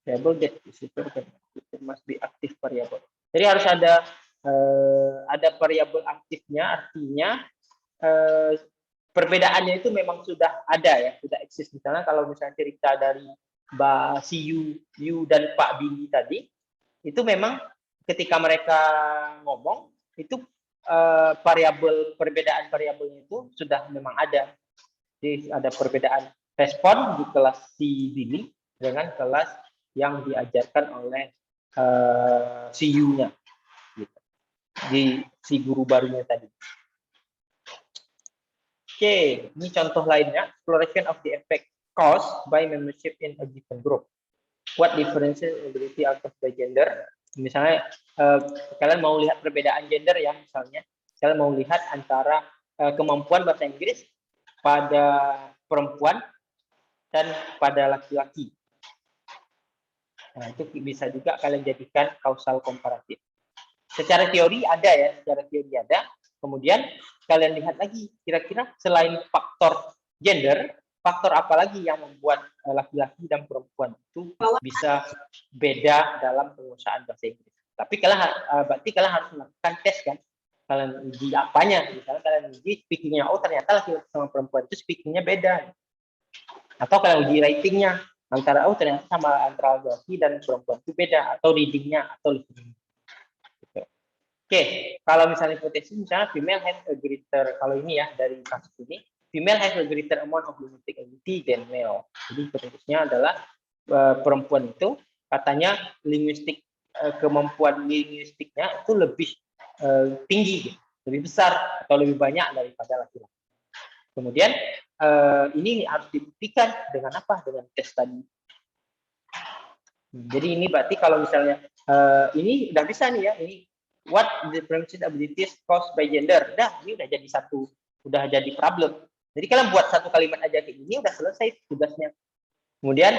Variable that researcher can manipulate, there must be active variable. Jadi harus ada variabel aktifnya, artinya perbedaannya itu memang sudah ada ya, sudah eksis. Misalnya kalau misalnya cerita dari Mbak Yu dan Pak Billy tadi, itu memang ketika mereka ngomong itu perbedaan variabelnya itu sudah memang ada. Jadi ada perbedaan respon di kelas si Billy dengan kelas yang diajarkan oleh si Yu-nya. Di si guru barunya tadi. Oke, ini contoh lainnya. Exploration of the effect caused by membership in a given group. What differences ability out of the gender? Misalnya, kalian mau lihat perbedaan gender ya, misalnya. Kalian mau lihat antara kemampuan bahasa Inggris pada perempuan dan pada laki-laki. Nah, itu bisa juga kalian jadikan kausal komparatif. Secara teori ada. Kemudian kalian lihat lagi, kira-kira selain faktor gender, faktor apa lagi yang membuat laki-laki dan perempuan itu bisa beda dalam penguasaan bahasa Inggris. Tapi berarti kalian harus melakukan tes kan? Kalian uji apanya? Misalnya kalian uji speakingnya, oh ternyata laki-laki sama perempuan itu speakingnya beda. Atau kalian uji writingnya, ternyata sama antara laki dan perempuan itu beda, atau readingnya, atau listening. Oke, kalau misalnya hipotesis, misalnya female has a greater, kalau ini ya dari kasus ini, female has a greater amount of linguistic ability than male. Jadi hipotesisnya adalah perempuan itu katanya kemampuan linguistiknya itu lebih tinggi, lebih besar atau lebih banyak daripada laki-laki. Kemudian ini harus dibuktikan dengan apa? Dengan tes tadi. Jadi ini berarti kalau misalnya ini udah bisa nih ya, ini what differentiate abilities caused by gender. Ini udah jadi problem. Jadi kalian buat satu kalimat aja kayak gini udah selesai tugasnya. Kemudian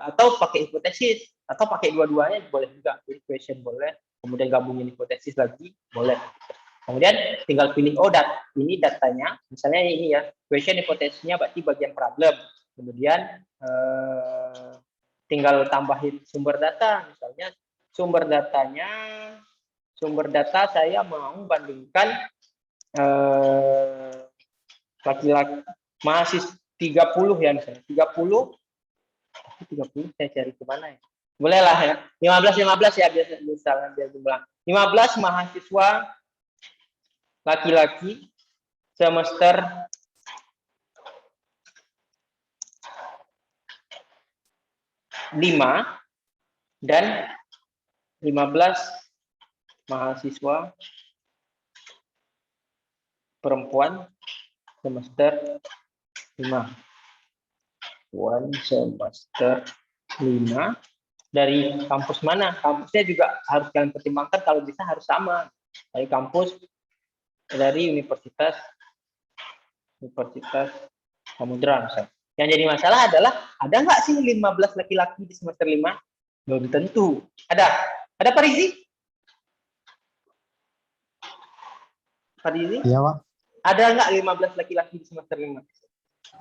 atau pakai hipotesis atau pakai dua-duanya boleh juga. Equation boleh, kemudian gabungin hipotesis lagi boleh. Kemudian tinggal pilih ini datanya, misalnya ini ya, question hipotesisnya berarti bagian problem. Kemudian tinggal tambahin sumber data, misalnya sumber data saya mau bandingkan laki-laki mahasiswa 30 ya misalnya 30 saya cari kemana ya, boleh lah ya 15 ya misalnya biar jumlah 15 mahasiswa laki-laki semester 5 dan 15 mahasiswa perempuan semester 5. Semester 5 dari kampus mana? Kampusnya juga harus kalian pertimbangkan, kalau bisa harus sama. Dari kampus dari Universitas Samudra misalnya. Yang jadi masalah adalah ada nggak sih 15 laki-laki di semester 5? Belum tentu. Ada Pak Rizi? Pak Rizi? Iya, Pak. Ada nggak 15 laki-laki di semester 5?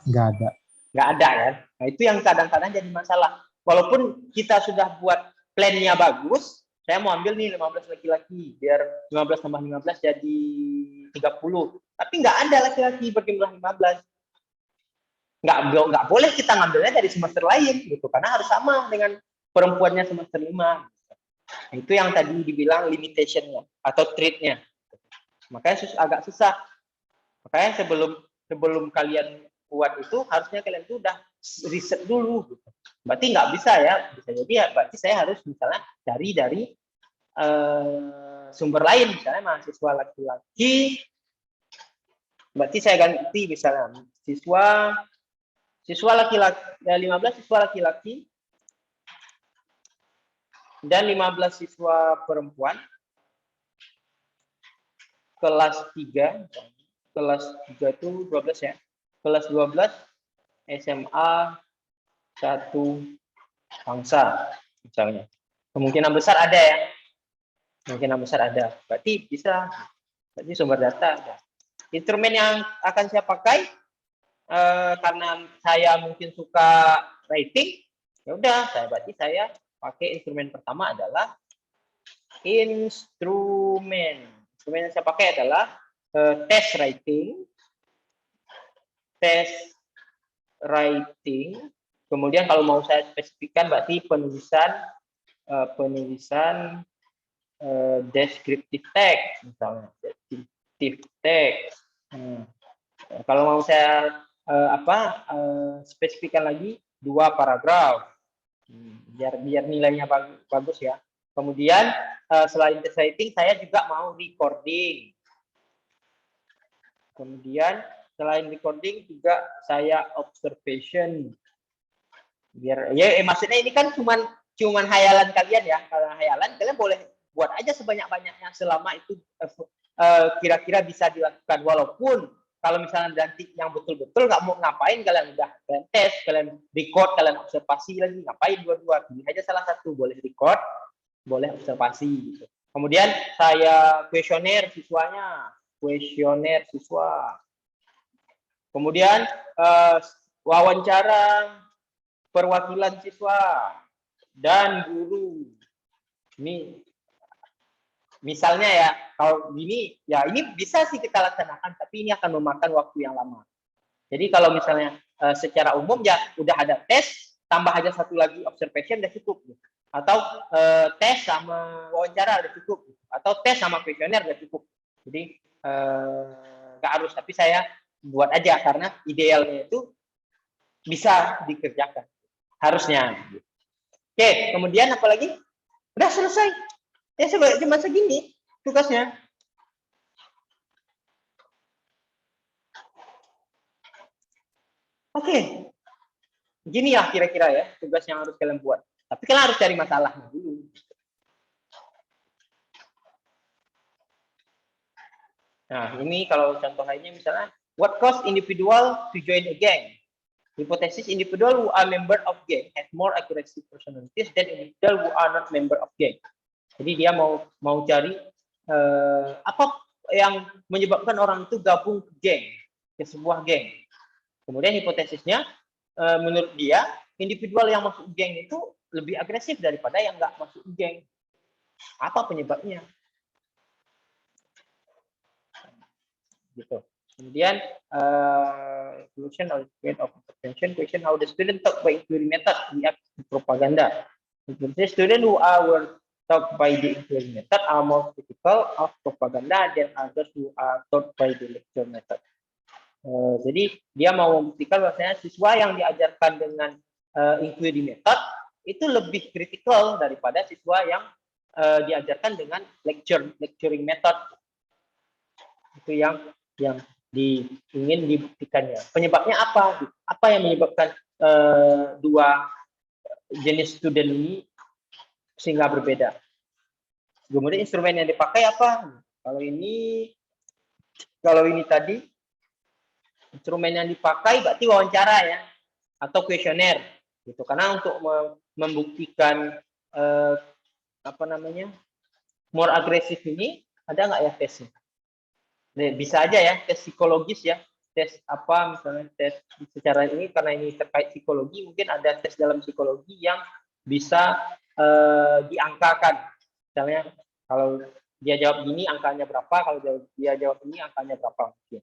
Nggak ada. Nggak ada kan? Nah itu yang kadang-kadang jadi masalah. Walaupun kita sudah buat plannya bagus, saya mau ambil nih 15 laki-laki, biar 15 tambah 15 jadi 30. Tapi nggak ada laki-laki berjumlah 15. Nggak boleh kita ngambilnya dari semester lain, gitu. Karena harus sama dengan perempuannya semester 5. Nah, itu yang tadi dibilang limitation-nya atau treat-nya. Makanya agak susah. Makanya sebelum kalian buat itu, harusnya kalian tuh udah riset dulu. Gitu. Berarti nggak bisa ya. Bisa jadi ya, berarti saya harus misalnya cari dari sumber lain. Misalnya mahasiswa laki-laki. Berarti saya ganti misalnya siswa laki-laki, 15 siswa laki-laki dan 15 siswa perempuan kelas 3 itu 12 ya, kelas 12 SMA 1 bangsa misalnya. Kemungkinan besar ada ya, berarti bisa, berarti sumber data ada. Instrumen yang akan saya pakai karena saya mungkin suka writing, ya udah berarti saya pakai instrumen pertama adalah instrumen yang saya pakai adalah test writing. Kemudian kalau mau saya spesifikkan berarti penulisan descriptive text misalnya, descriptive text. Kalau mau saya spesifikkan lagi 2 paragraf, biar nilainya bagus ya. Kemudian selain test writing saya juga mau recording. Kemudian selain recording juga saya observation. Biar ya maksudnya ini kan cuman hayalan kalian ya. Kalau hayalan kalian boleh buat aja sebanyak-banyaknya selama itu kira-kira bisa dilakukan. Walaupun kalau misalnya nanti yang betul-betul nggak mau ngapain, kalian tes, kalian record, kalian observasi lagi, ngapain dua-dua, pilih aja salah satu, boleh record, boleh observasi gitu. Kemudian saya kuesioner siswa. Kemudian wawancara perwakilan siswa dan guru. Ini misalnya ya, kalau gini, ya ini bisa sih kita laksanakan, tapi ini akan memakan waktu yang lama. Jadi kalau misalnya secara umum ya udah ada tes, tambah aja satu lagi observation udah cukup. Atau tes sama wawancara udah cukup. Atau tes sama kuesioner udah cukup. Jadi nggak harus, tapi saya buat aja karena idealnya itu bisa dikerjakan. Harusnya. Oke, kemudian apa lagi? Udah selesai. Ya cuma segini tugasnya. Oke. Gini ya kira-kira ya tugas yang harus kalian buat. Tapi kalian harus cari masalahnya dulu. Nah, ini kalau contoh lainnya misalnya, what cause individual to join a gang? Hypothesis individual who are member of gang have more aggressive personalities than individual who are not member of gang. Jadi dia mau cari apa yang menyebabkan orang itu gabung ke sebuah geng. Kemudian hipotesisnya menurut dia individual yang masuk geng itu lebih agresif daripada yang nggak masuk geng. Apa penyebabnya? Gitu. Kemudian solution or of intervention question how the student talk by inquiry method react to propaganda. The student who were taught by the inquiry method are more critical of propaganda than others who are taught by the lecture method. Jadi dia mau membuktikan bahwasanya siswa yang diajarkan dengan inquiry method itu lebih kritikal daripada siswa yang diajarkan dengan lecturing method. Itu yang ingin dibuktikannya. Penyebabnya apa? Apa yang menyebabkan dua jenis student ini sehingga berbeda? Kemudian instrumen yang dipakai apa? Kalau ini tadi Instrumen yang dipakai berarti wawancara ya, atau kuesioner gitu. Karena untuk membuktikan apa namanya, more agresif ini ada nggak ya tesnya? Nah, bisa aja ya tes psikologis ya, tes apa misalnya tes secara ini, karena ini terkait psikologi, mungkin ada tes dalam psikologi yang bisa diangkakan. Misalnya kalau dia jawab gini angkanya berapa, kalau dia jawab ini angkanya berapa mungkin.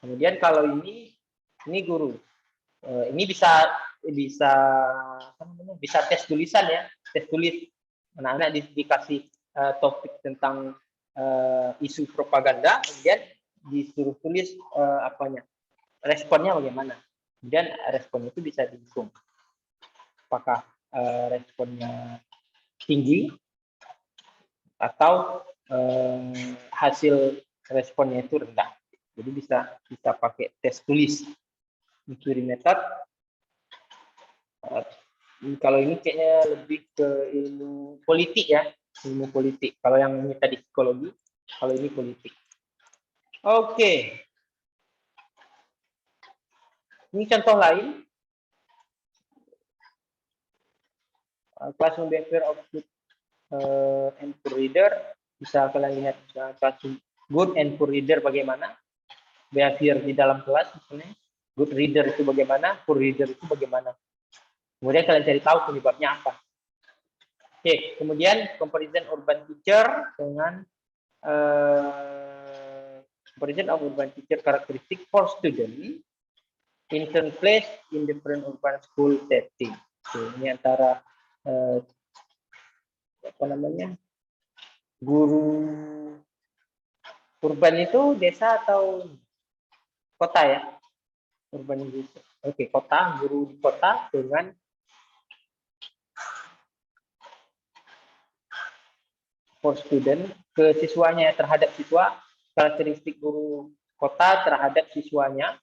Kemudian kalau ini guru, ini bisa apa namanya, bisa tes tulisan ya, tes tulis. Anak-anak dikasih topik tentang isu propaganda, kemudian disuruh tulis apanya, responnya bagaimana. Kemudian respon itu bisa dihitung. Apakah responnya tinggi atau hasil responnya itu rendah. Jadi bisa pakai tes tulis. Curie method. Kalau ini kayaknya lebih ke ilmu politik ya, ilmu politik. Kalau yang ini tadi psikologi, kalau ini politik. Oke. Ini contoh lain. Classroom behavior of good and poor reader. Bisa kalian lihat classroom good and poor reader bagaimana. Behavior di dalam kelas misalnya. Good reader itu bagaimana, poor reader itu bagaimana. Kemudian kalian cari tahu penyebabnya apa. Oke, kemudian comparison urban teacher dengan comparison of urban teacher characteristic for student in turn place in different urban school setting. Oke, ini antara apa namanya, guru urban itu desa atau kota ya? Urban itu. Oke, kota, guru di kota dengan for student ke siswanya, terhadap siswa, karakteristik guru kota terhadap siswanya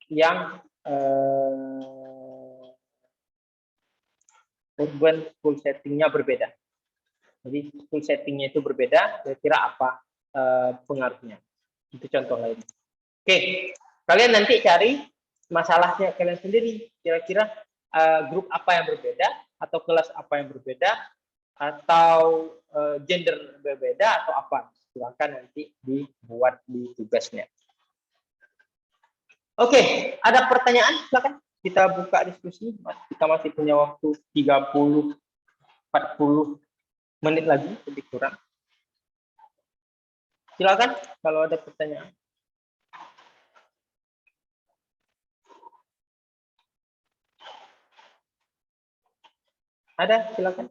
yang urban school settingnya berbeda. Jadi school settingnya itu berbeda, kira-kira apa pengaruhnya. Itu contoh lain. Oke, kalian nanti cari masalahnya kalian sendiri. Kira-kira grup apa yang berbeda, atau kelas apa yang berbeda, atau gender berbeda, atau apa. Silakan nanti dibuat di tugasnya. Oke, ada pertanyaan? Silakan kita buka diskusi. Kita masih punya waktu 30-40 menit lagi, lebih kurang. Silakan kalau ada pertanyaan. Ada, silakan.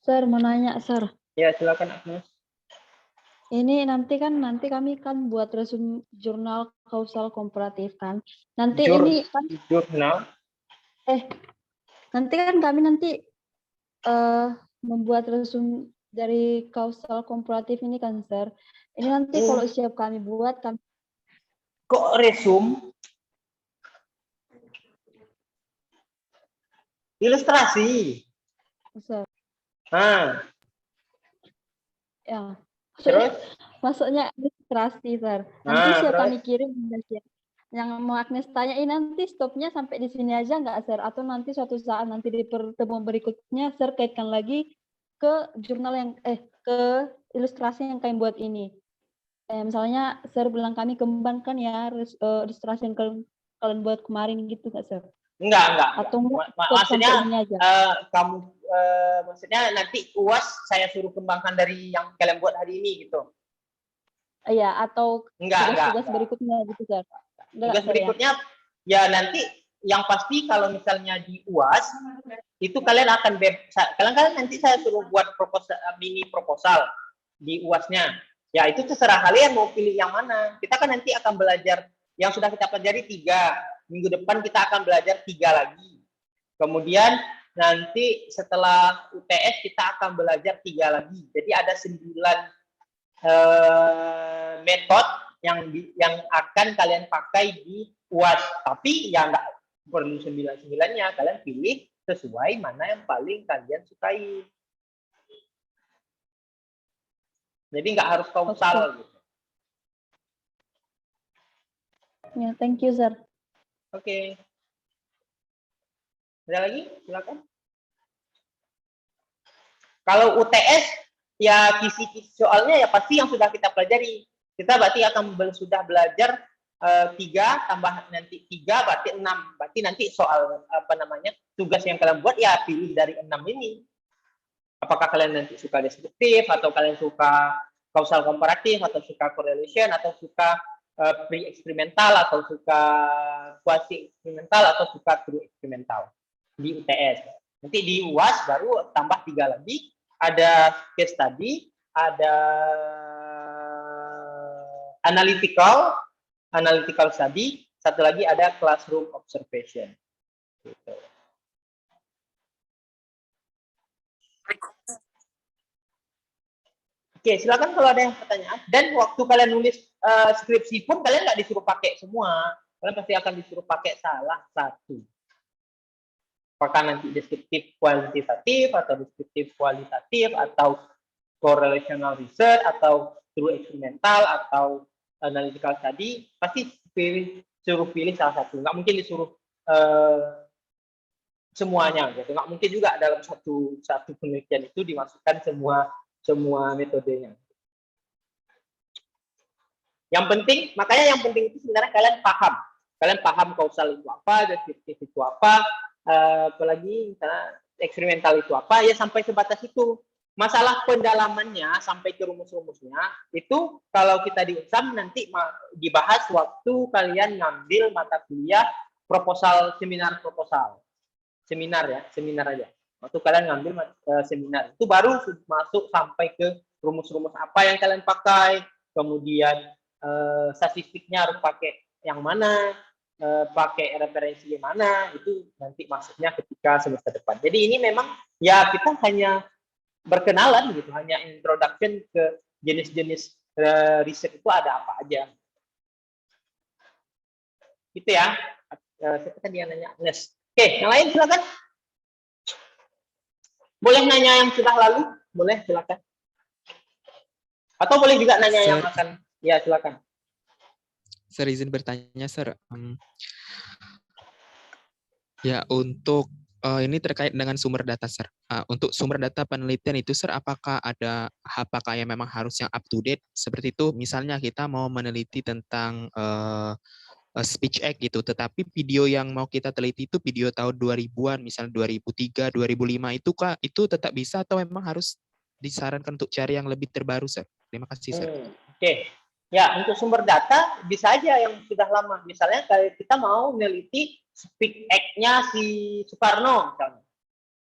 Sir, mau nanya, Sir. Ya, silakan Agnes. Ini nanti kami kan buat resume jurnal kausal komparatif kan. Nanti ini kan Jurnal. nanti kan kami membuat resume dari kausal komparatif ini kan, Sir. Ini nanti kalau siap kami buat kami. Kok resume? Ilustrasi. Sir. Ya. Terus? Masuknya ilustrasi, Sir. Nanti siap Terus? kami kirim. Yang mau Agnes tanya, nanti stopnya sampai di sini aja nggak, Sir? Atau nanti suatu saat nanti di pertemuan berikutnya, Sir, kaitkan lagi ke jurnal yang ke ilustrasi yang kalian buat ini. Misalnya, Sir bilang kami kembangkan ya ilustrasi yang kalian buat kemarin gitu nggak, Sir? Enggak. Atau maksudnya aja? kamu maksudnya nanti UAS saya suruh kembangkan dari yang kalian buat hari ini gitu. Iya, atau tugas berikutnya gitu, Sir. Tugas berikutnya ya nanti yang pasti kalau misalnya di UAS itu kalian akan kalian nanti saya suruh buat mini proposal di UAS-nya. Ya itu terserah kalian mau pilih yang mana. Kita kan nanti akan belajar yang sudah kita pelajari 3. Minggu depan kita akan belajar 3 lagi. Kemudian nanti setelah UTS kita akan belajar 3 lagi. Jadi ada 9 metode yang akan kalian pakai di UAS. Tapi ya nggak perlu 9-9-nya. Kalian pilih sesuai mana yang paling kalian sukai. Jadi nggak harus kausal gitu. Ya, thank you, sir. Oke. Ada lagi? Silakan. Kalau UTS, ya kisi-kisi soalnya ya pasti yang sudah kita pelajari. Kita berarti akan sudah belajar 3 tambah nanti 3 berarti 6. Berarti nanti soal apa namanya tugas yang kalian buat ya pilih dari 6 ini. Apakah kalian nanti suka deskriptif atau kalian suka kausal komparatif atau suka correlation atau suka pre-eksperimental atau suka quasi eksperimental atau suka true eksperimental di UTS. Nanti di UAS baru tambah 3 lagi, ada case study, ada analytical study, satu lagi ada classroom observation. Gitu. Oke, silakan kalau ada yang pertanyaan. Dan waktu kalian nulis skripsi pun kalian nggak disuruh pakai semua. Kalian pasti akan disuruh pakai salah satu. Apakah nanti deskriptif kuantitatif atau deskriptif kualitatif atau correlational research atau true eksperimental atau analytical study, pasti suruh pilih salah satu. Nggak mungkin disuruh semuanya gitu. Nggak mungkin juga dalam satu penelitian itu dimasukkan semua metodenya. Yang penting, makanya yang penting itu sebenarnya kalian paham. Kalian paham kausal itu apa, deskriptif itu apa, apalagi misalnya eksperimental itu apa, ya sampai sebatas itu. Masalah pendalamannya sampai ke rumus-rumusnya, itu kalau kita di exam nanti dibahas waktu kalian ngambil mata kuliah proposal, seminar proposal. Seminar ya, seminar aja. Waktu kalian ngambil seminar, itu baru masuk sampai ke rumus-rumus apa yang kalian pakai, kemudian statistiknya harus pakai yang mana, pakai referensi yang mana, itu nanti masuknya ketika semester depan. Jadi ini memang ya kita hanya berkenalan gitu, hanya introduction ke jenis-jenis riset itu ada apa aja. Gitu ya. Siapa tadi yang nanya? Nes. Oke, yang lain silakan. Boleh nanya yang sudah lalu? Boleh, silakan. Atau boleh juga nanya yang akan. Ya, silakan. Sir, izin bertanya, Sir. Ya, untuk ini terkait dengan sumber data, Sir. Untuk sumber data penelitian itu, Sir, apakah yang memang harus yang up to date? Seperti itu, misalnya kita mau meneliti tentang speech act gitu, tetapi video yang mau kita teliti itu video tahun 2000-an, misalnya 2003, 2005 itu tetap bisa atau memang harus disarankan untuk cari yang lebih terbaru, Sir? Terima kasih, Sir. Oke. Ya, untuk sumber data bisa aja yang sudah lama. Misalnya kalau kita mau meneliti speech act-nya si Soekarno misalnya.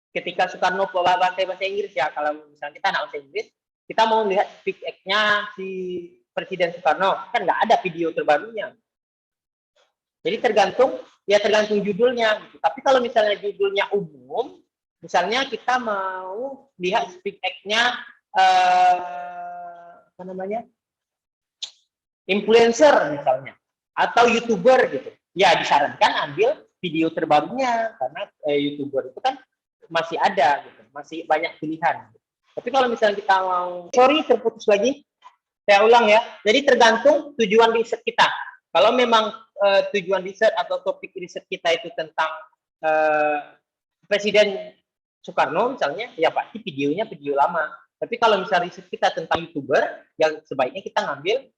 Ketika Soekarno pakai bahasa Inggris ya, kalau misalnya kita anak bahasa Inggris, kita mau lihat speech act-nya si Presiden Soekarno, kan nggak ada video terbarunya. Jadi tergantung judulnya. Gitu. Tapi kalau misalnya judulnya umum, misalnya kita mau lihat speech act-nya apa namanya? Influencer misalnya atau YouTuber gitu. Ya disarankan ambil video terbarunya karena YouTuber itu kan masih ada gitu, masih banyak pilihan. Tapi kalau misalnya kita mau terputus lagi, saya ulang ya. Jadi tergantung tujuan riset kita. Kalau memang tujuan riset atau topik riset kita itu tentang Presiden Soekarno misalnya, ya pasti videonya video lama. Tapi kalau misalnya riset kita tentang YouTuber, yang sebaiknya kita ngambil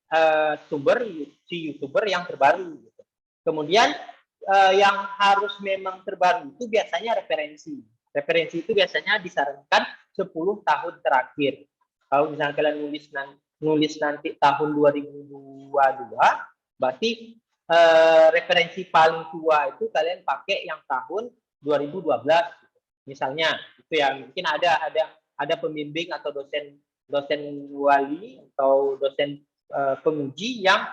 si YouTuber yang terbaru. Gitu. Kemudian yang harus memang terbaru itu biasanya referensi. Referensi itu biasanya disarankan 10 tahun terakhir. Kalau misalnya kalian nulis nanti tahun 2022, berarti referensi paling tua itu kalian pakai yang tahun 2012. Misalnya, itu ya mungkin ada pembimbing atau dosen wali atau dosen penguji yang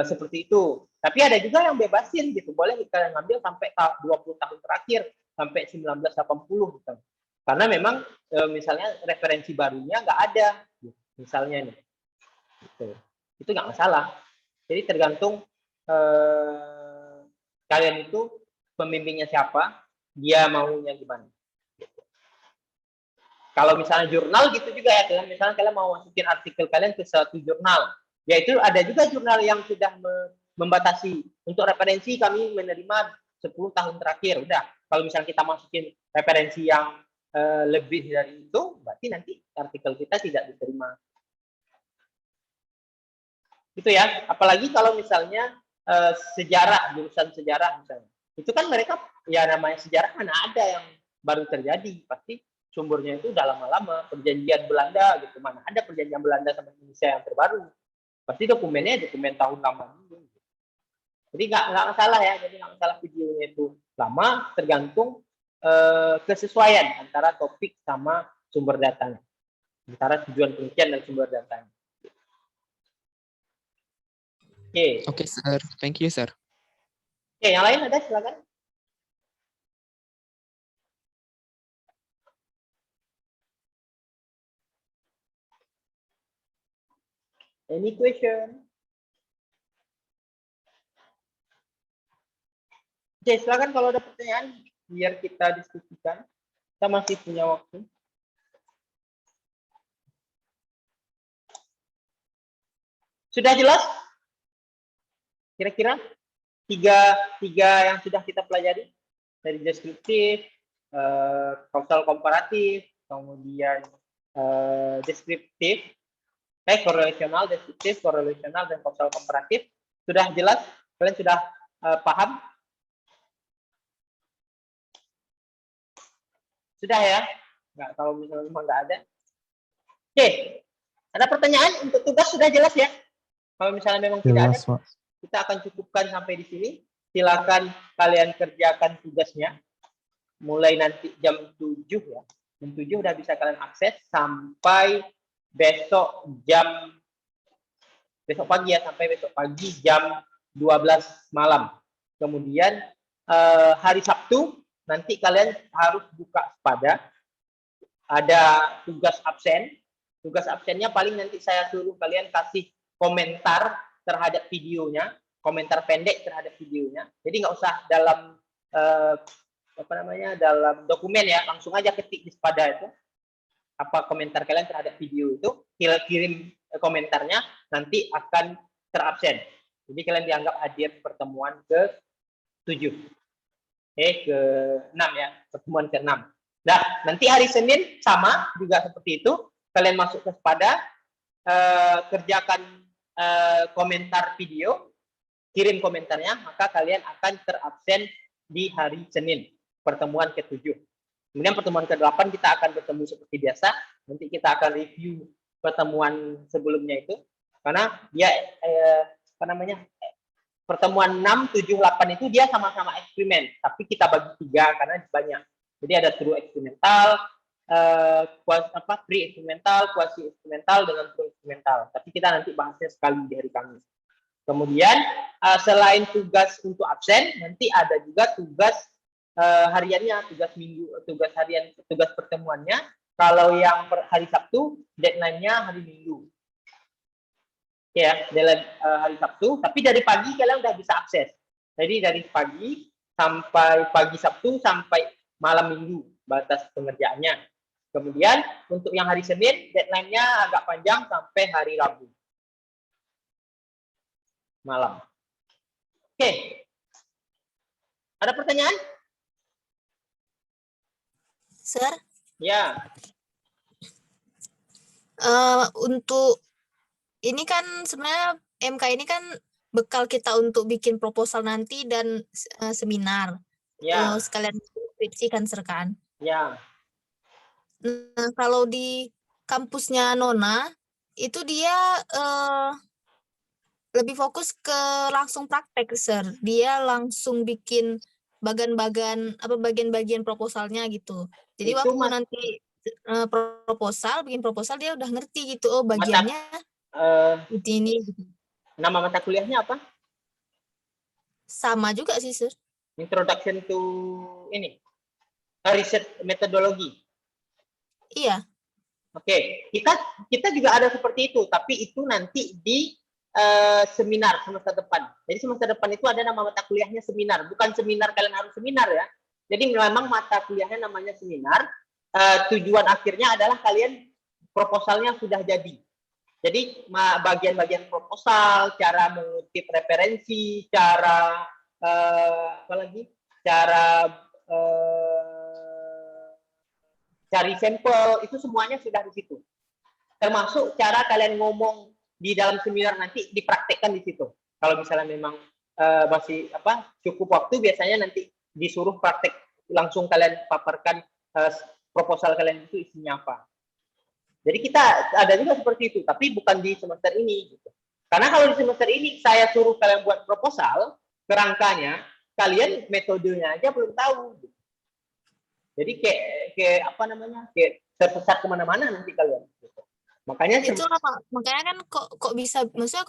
seperti itu. Tapi ada juga yang bebasin gitu. Boleh kita ngambil sampai 20 tahun terakhir sampai 1980 gitu. Karena memang misalnya referensi barunya nggak ada gitu. Misalnya nih. Gitu. Itu nggak masalah. Jadi tergantung kalian itu pembimbingnya siapa, dia maunya gimana. Kalau misalnya jurnal gitu juga ya, misalnya kalian mau masukin artikel kalian ke satu jurnal, yaitu ada juga jurnal yang sudah membatasi untuk referensi kami menerima 10 tahun terakhir. Udah, kalau misalnya kita masukin referensi yang lebih dari itu, berarti nanti artikel kita tidak diterima. Itu ya, apalagi kalau misalnya sejarah, jurusan sejarah misalnya. Itu kan mereka, ya namanya sejarah mana ada yang baru terjadi, pasti sumbernya itu udah lama-lama, perjanjian Belanda gitu, mana ada perjanjian Belanda sama Indonesia yang terbaru, pasti dokumennya dokumen tahun lama dulu. Jadi nggak masalah ya, jadi nggak masalah videonya itu lama, tergantung kesesuaian antara topik sama sumber datanya, antara tujuan penelitian dan sumber datanya. Oke. Oke, Sir. Thank you, Sir. Oke, yang lain ada, silakan. Any question? Oke, silakan kalau ada pertanyaan, biar kita diskusikan. Kita masih punya waktu. Sudah jelas? Kira-kira tiga yang sudah kita pelajari, dari deskriptif, kausal komparatif, kemudian deskriptif, korelasional, deskriptif, korelasional, dan kausal komparatif. Sudah jelas? Kalian sudah paham? Sudah ya? Nggak, kalau misalnya memang nggak ada. Oke, ada pertanyaan untuk tugas sudah jelas ya? Kalau misalnya memang tidak ada, Jelas, Pak. kita akan cukupkan sampai di sini. Silakan kalian kerjakan tugasnya. Mulai nanti jam 7 ya. Jam 7 udah bisa kalian akses sampai besok pagi ya, sampai besok pagi jam 12 malam. Kemudian hari Sabtu nanti kalian harus buka Sepada. Ada tugas absen. Tugas absennya paling nanti saya suruh kalian kasih komentar terhadap videonya, komentar pendek terhadap videonya. Jadi nggak usah dalam dalam dokumen ya, langsung aja ketik di Sepada itu apa komentar kalian terhadap video itu, kirim komentarnya, nanti akan terabsen. Jadi kalian dianggap hadir pertemuan ke-7. Ke-6 ya, pertemuan ke-6. Nah, nanti hari Senin sama juga seperti itu. Kalian masuk ke Sepada, kerjakan komentar video, kirim komentarnya, maka kalian akan terabsen di hari Senin, pertemuan ke-7. Kemudian pertemuan ke-8 kita akan bertemu seperti biasa. Nanti kita akan review pertemuan sebelumnya itu, karena dia pertemuan 6, 7, 8 itu dia sama-sama eksperimen, tapi kita bagi 3 karena banyak. Jadi ada true eksperimental, pre-eksperimental, quasi-eksperimental, dengan true eksperimental. Tapi kita nanti bahasnya sekali di hari Kamis. Kemudian selain tugas untuk absen, nanti ada juga tugas hariannya, tugas minggu, tugas harian, tugas pertemuannya. Kalau yang hari Sabtu, deadline-nya hari Minggu. Ya, deadline hari Sabtu. Tapi dari pagi kalian udah bisa akses. Jadi dari pagi sampai pagi Sabtu sampai malam Minggu batas pengerjaannya. Kemudian untuk yang hari Senin, deadline-nya agak panjang sampai hari Rabu malam. Oke. Ada pertanyaan? Sir, Ya. untuk ini kan sebenarnya MK ini kan bekal kita untuk bikin proposal nanti dan seminar. Ya. Sekalian skripsi kan, Sir, kan? Ya. Nah, kalau di kampusnya Nona, itu dia lebih fokus ke langsung praktek, Sir. Dia langsung bikin bagian-bagian proposalnya gitu. Jadi Itu waktu nanti bikin proposal dia udah ngerti gitu, oh bagiannya ini gitu. Nama mata kuliahnya apa? Sama juga sih, Sir. Introduction to ini, research metodologi. Iya. Oke, kita juga ada seperti itu, tapi itu nanti di seminar semester depan. Jadi semester depan itu ada nama mata kuliahnya seminar, bukan seminar kalian harus seminar ya. Jadi memang mata kuliahnya namanya seminar, tujuan akhirnya adalah kalian proposalnya sudah jadi. Jadi bagian-bagian proposal, cara mengutip referensi, cara cara cari sampel, itu semuanya sudah di situ. Termasuk cara kalian ngomong di dalam seminar nanti dipraktekkan di situ. Kalau misalnya memang masih cukup waktu, biasanya nanti disuruh praktek langsung kalian paparkan proposal kalian itu isinya apa. Jadi kita ada juga seperti itu, tapi bukan di semester ini. Gitu. Karena kalau di semester ini saya suruh kalian buat proposal, kerangkanya, kalian metodenya aja belum tahu. Gitu. Jadi kayak tersesat kemana-mana nanti kalian. Gitu. Makanya itu apa? Makanya kan kok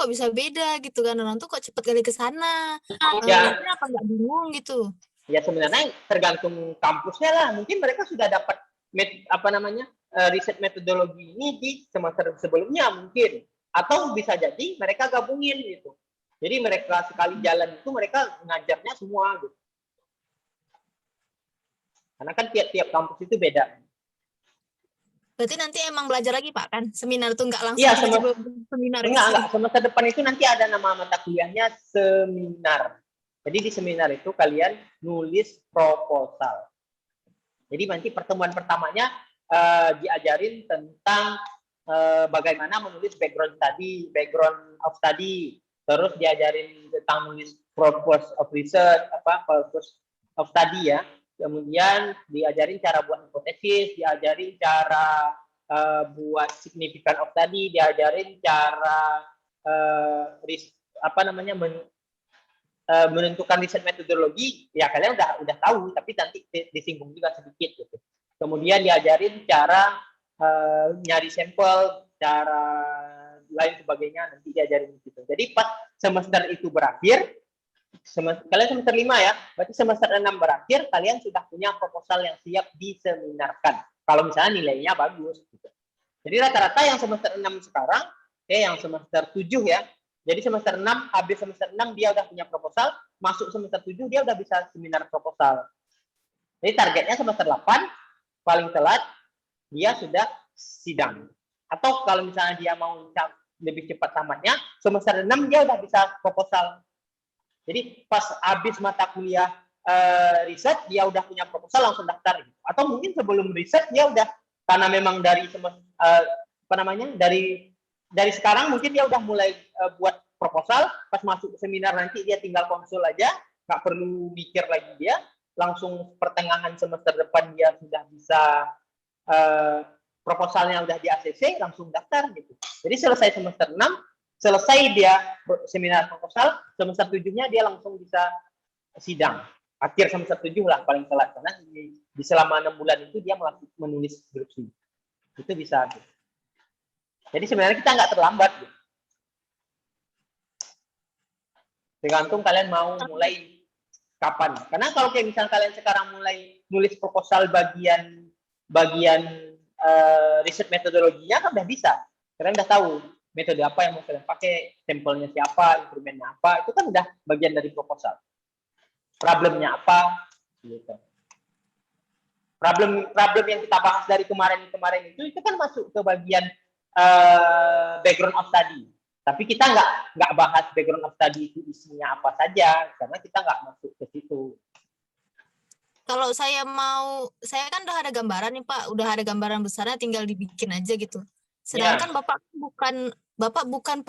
bisa beda gitu kan, orang tuh kok cepet kali ke sana. Ya. Apa nggak bingung gitu? Ya sebenarnya tergantung kampusnya lah. Mungkin mereka sudah dapat riset metodologi ini di semester sebelumnya mungkin, atau bisa jadi mereka gabungin gitu. Jadi mereka sekali jalan itu mereka ngajarnya semua gitu. Karena kan tiap-tiap kampus itu beda. Berarti nanti emang belajar lagi Pak kan? Seminar tuh nggak langsung Iya, seminar. Enggak. Semester depan itu nanti ada nama mata kuliahnya seminar. Jadi di seminar itu kalian nulis proposal. Jadi nanti pertemuan pertamanya diajarin tentang bagaimana menulis background of study, terus diajarin tentang menulis purpose of research, purpose of study ya. Kemudian diajarin cara buat hipotesis, diajarin cara buat significant of study, diajarin cara menentukan riset metodologi. Ya kalian udah tahu, tapi nanti disinggung juga sedikit gitu. Kemudian diajarin cara nyari sampel, cara lain sebagainya nanti diajarin gitu. Jadi pas semester itu berakhir, kalian semester 5 ya, berarti semester 6 berakhir, kalian sudah punya proposal yang siap diseminarkan. Kalau misalnya nilainya bagus. Gitu. Jadi rata-rata yang semester 6 sekarang, yang semester 7 ya, jadi semester 6, habis semester 6 dia udah punya proposal, masuk semester 7 dia udah bisa seminar proposal. Jadi targetnya semester 8, paling telat, dia sudah sidang. Atau kalau misalnya dia mau lebih cepat tamatnya, semester 6 dia udah bisa proposal. Jadi pas habis mata kuliah riset, dia udah punya proposal langsung daftar. Atau mungkin sebelum riset dia udah, karena memang dari dari sekarang mungkin dia udah mulai buat proposal, pas masuk seminar nanti dia tinggal konsul aja, nggak perlu mikir lagi dia, langsung pertengahan semester depan dia sudah bisa proposalnya udah di ACC, langsung daftar gitu. Jadi selesai semester 6, selesai dia seminar proposal, semester 7-nya dia langsung bisa sidang. Akhir semester 7 lah paling telat, karena di selama 6 bulan itu dia menulis skripsi. Itu bisa gitu. Jadi sebenarnya kita nggak terlambat. Gitu. Tergantung kalian mau mulai kapan. Karena kalau kayak misalnya kalian sekarang mulai nulis proposal bagian riset metodologinya kan udah bisa. Kalian udah tahu metode apa yang mau kalian pakai, sampelnya siapa, instrumennya apa, itu kan udah bagian dari proposal. Problemnya apa, gitu. Problem yang kita bahas dari kemarin itu kan masuk ke bagian background of study. Tapi kita nggak bahas background of study itu isinya apa saja, karena kita nggak masuk ke situ. Kalau saya kan udah ada gambaran nih Pak, udah ada gambaran besarnya, tinggal dibikin aja gitu. Sedangkan Bapak bukan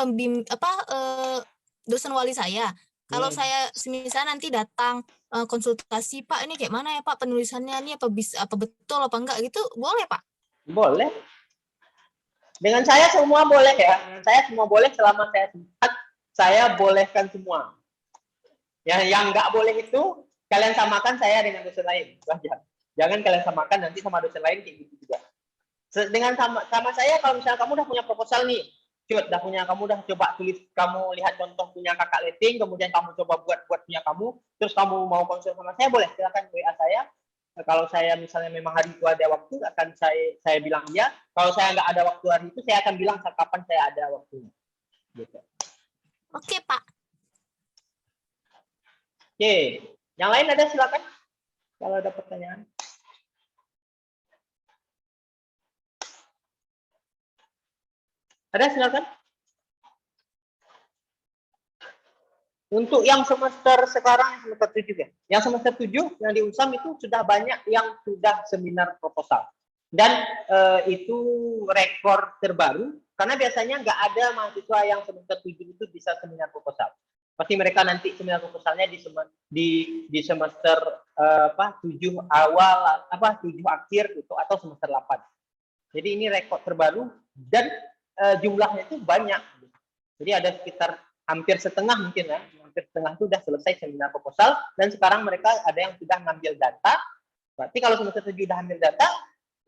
dosen wali saya. Kalau saya misalnya nanti datang konsultasi, Pak ini kayak mana ya Pak penulisannya, ini apa betul apa enggak gitu, boleh Pak? Boleh. Dengan saya semua boleh ya. Dengan saya semua boleh selama saya sempat, saya bolehkan semua. Yang nggak boleh itu kalian samakan saya dengan dosen lain. Jangan kalian samakan nanti sama dosen lain kayak gitu juga. Dengan sama saya, kalau misalnya kamu udah punya proposal nih, kamu udah coba tulis, kamu lihat contoh punya kakak Leting, kemudian kamu coba buat punya kamu, terus kamu mau konsul sama saya, boleh silakan WA saya. Kalau saya misalnya memang hari itu ada waktu, akan saya bilang iya. Kalau saya nggak ada waktu hari itu, saya akan bilang kapan saya ada waktunya. Gitu. Oke, Pak. Oke, yang lain ada silakan. Kalau ada pertanyaan. Ada, silakan. Untuk yang semester sekarang, semester 7 ya. Yang semester 7 yang di UNSAM itu sudah banyak yang sudah seminar proposal. Dan itu rekor terbaru, karena biasanya nggak ada mahasiswa yang semester 7 itu bisa seminar proposal. Pasti mereka nanti seminar proposalnya di semester 7 awal, 7 akhir gitu, atau semester 8. Jadi ini rekor terbaru dan jumlahnya itu banyak. Jadi ada sekitar hampir setengah mungkin ya, hampir setengah itu sudah selesai seminar proposal, dan sekarang mereka ada yang sudah ngambil data. Berarti kalau semester 7 sudah ambil data,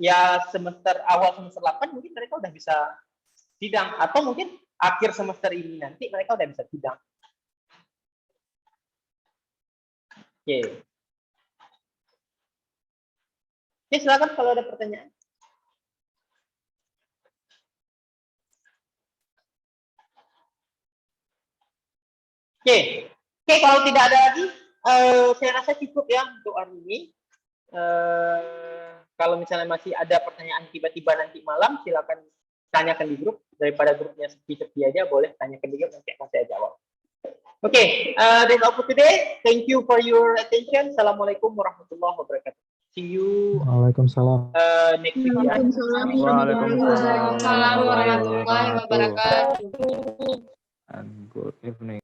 ya semester awal semester 8 mungkin mereka udah bisa sidang, atau mungkin akhir semester ini nanti mereka udah bisa sidang. Oke. Oke, silakan kalau ada pertanyaan. Oke, kalau tidak ada lagi, saya rasa cukup ya untuk hari ini. Kalau misalnya masih ada pertanyaan tiba-tiba nanti malam, silakan tanyakan di grup. Daripada grupnya sepi-sepi aja, boleh tanyakan di grup, nanti akan saya jawab. Oke, that's all for today. Thank you for your attention. Assalamualaikum warahmatullahi wabarakatuh. See you Waalaikumsalam. next week. Ya. Waalaikumsalam warahmatullahi wabarakatuh. And good evening.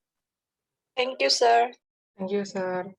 Thank you, sir. Thank you, sir.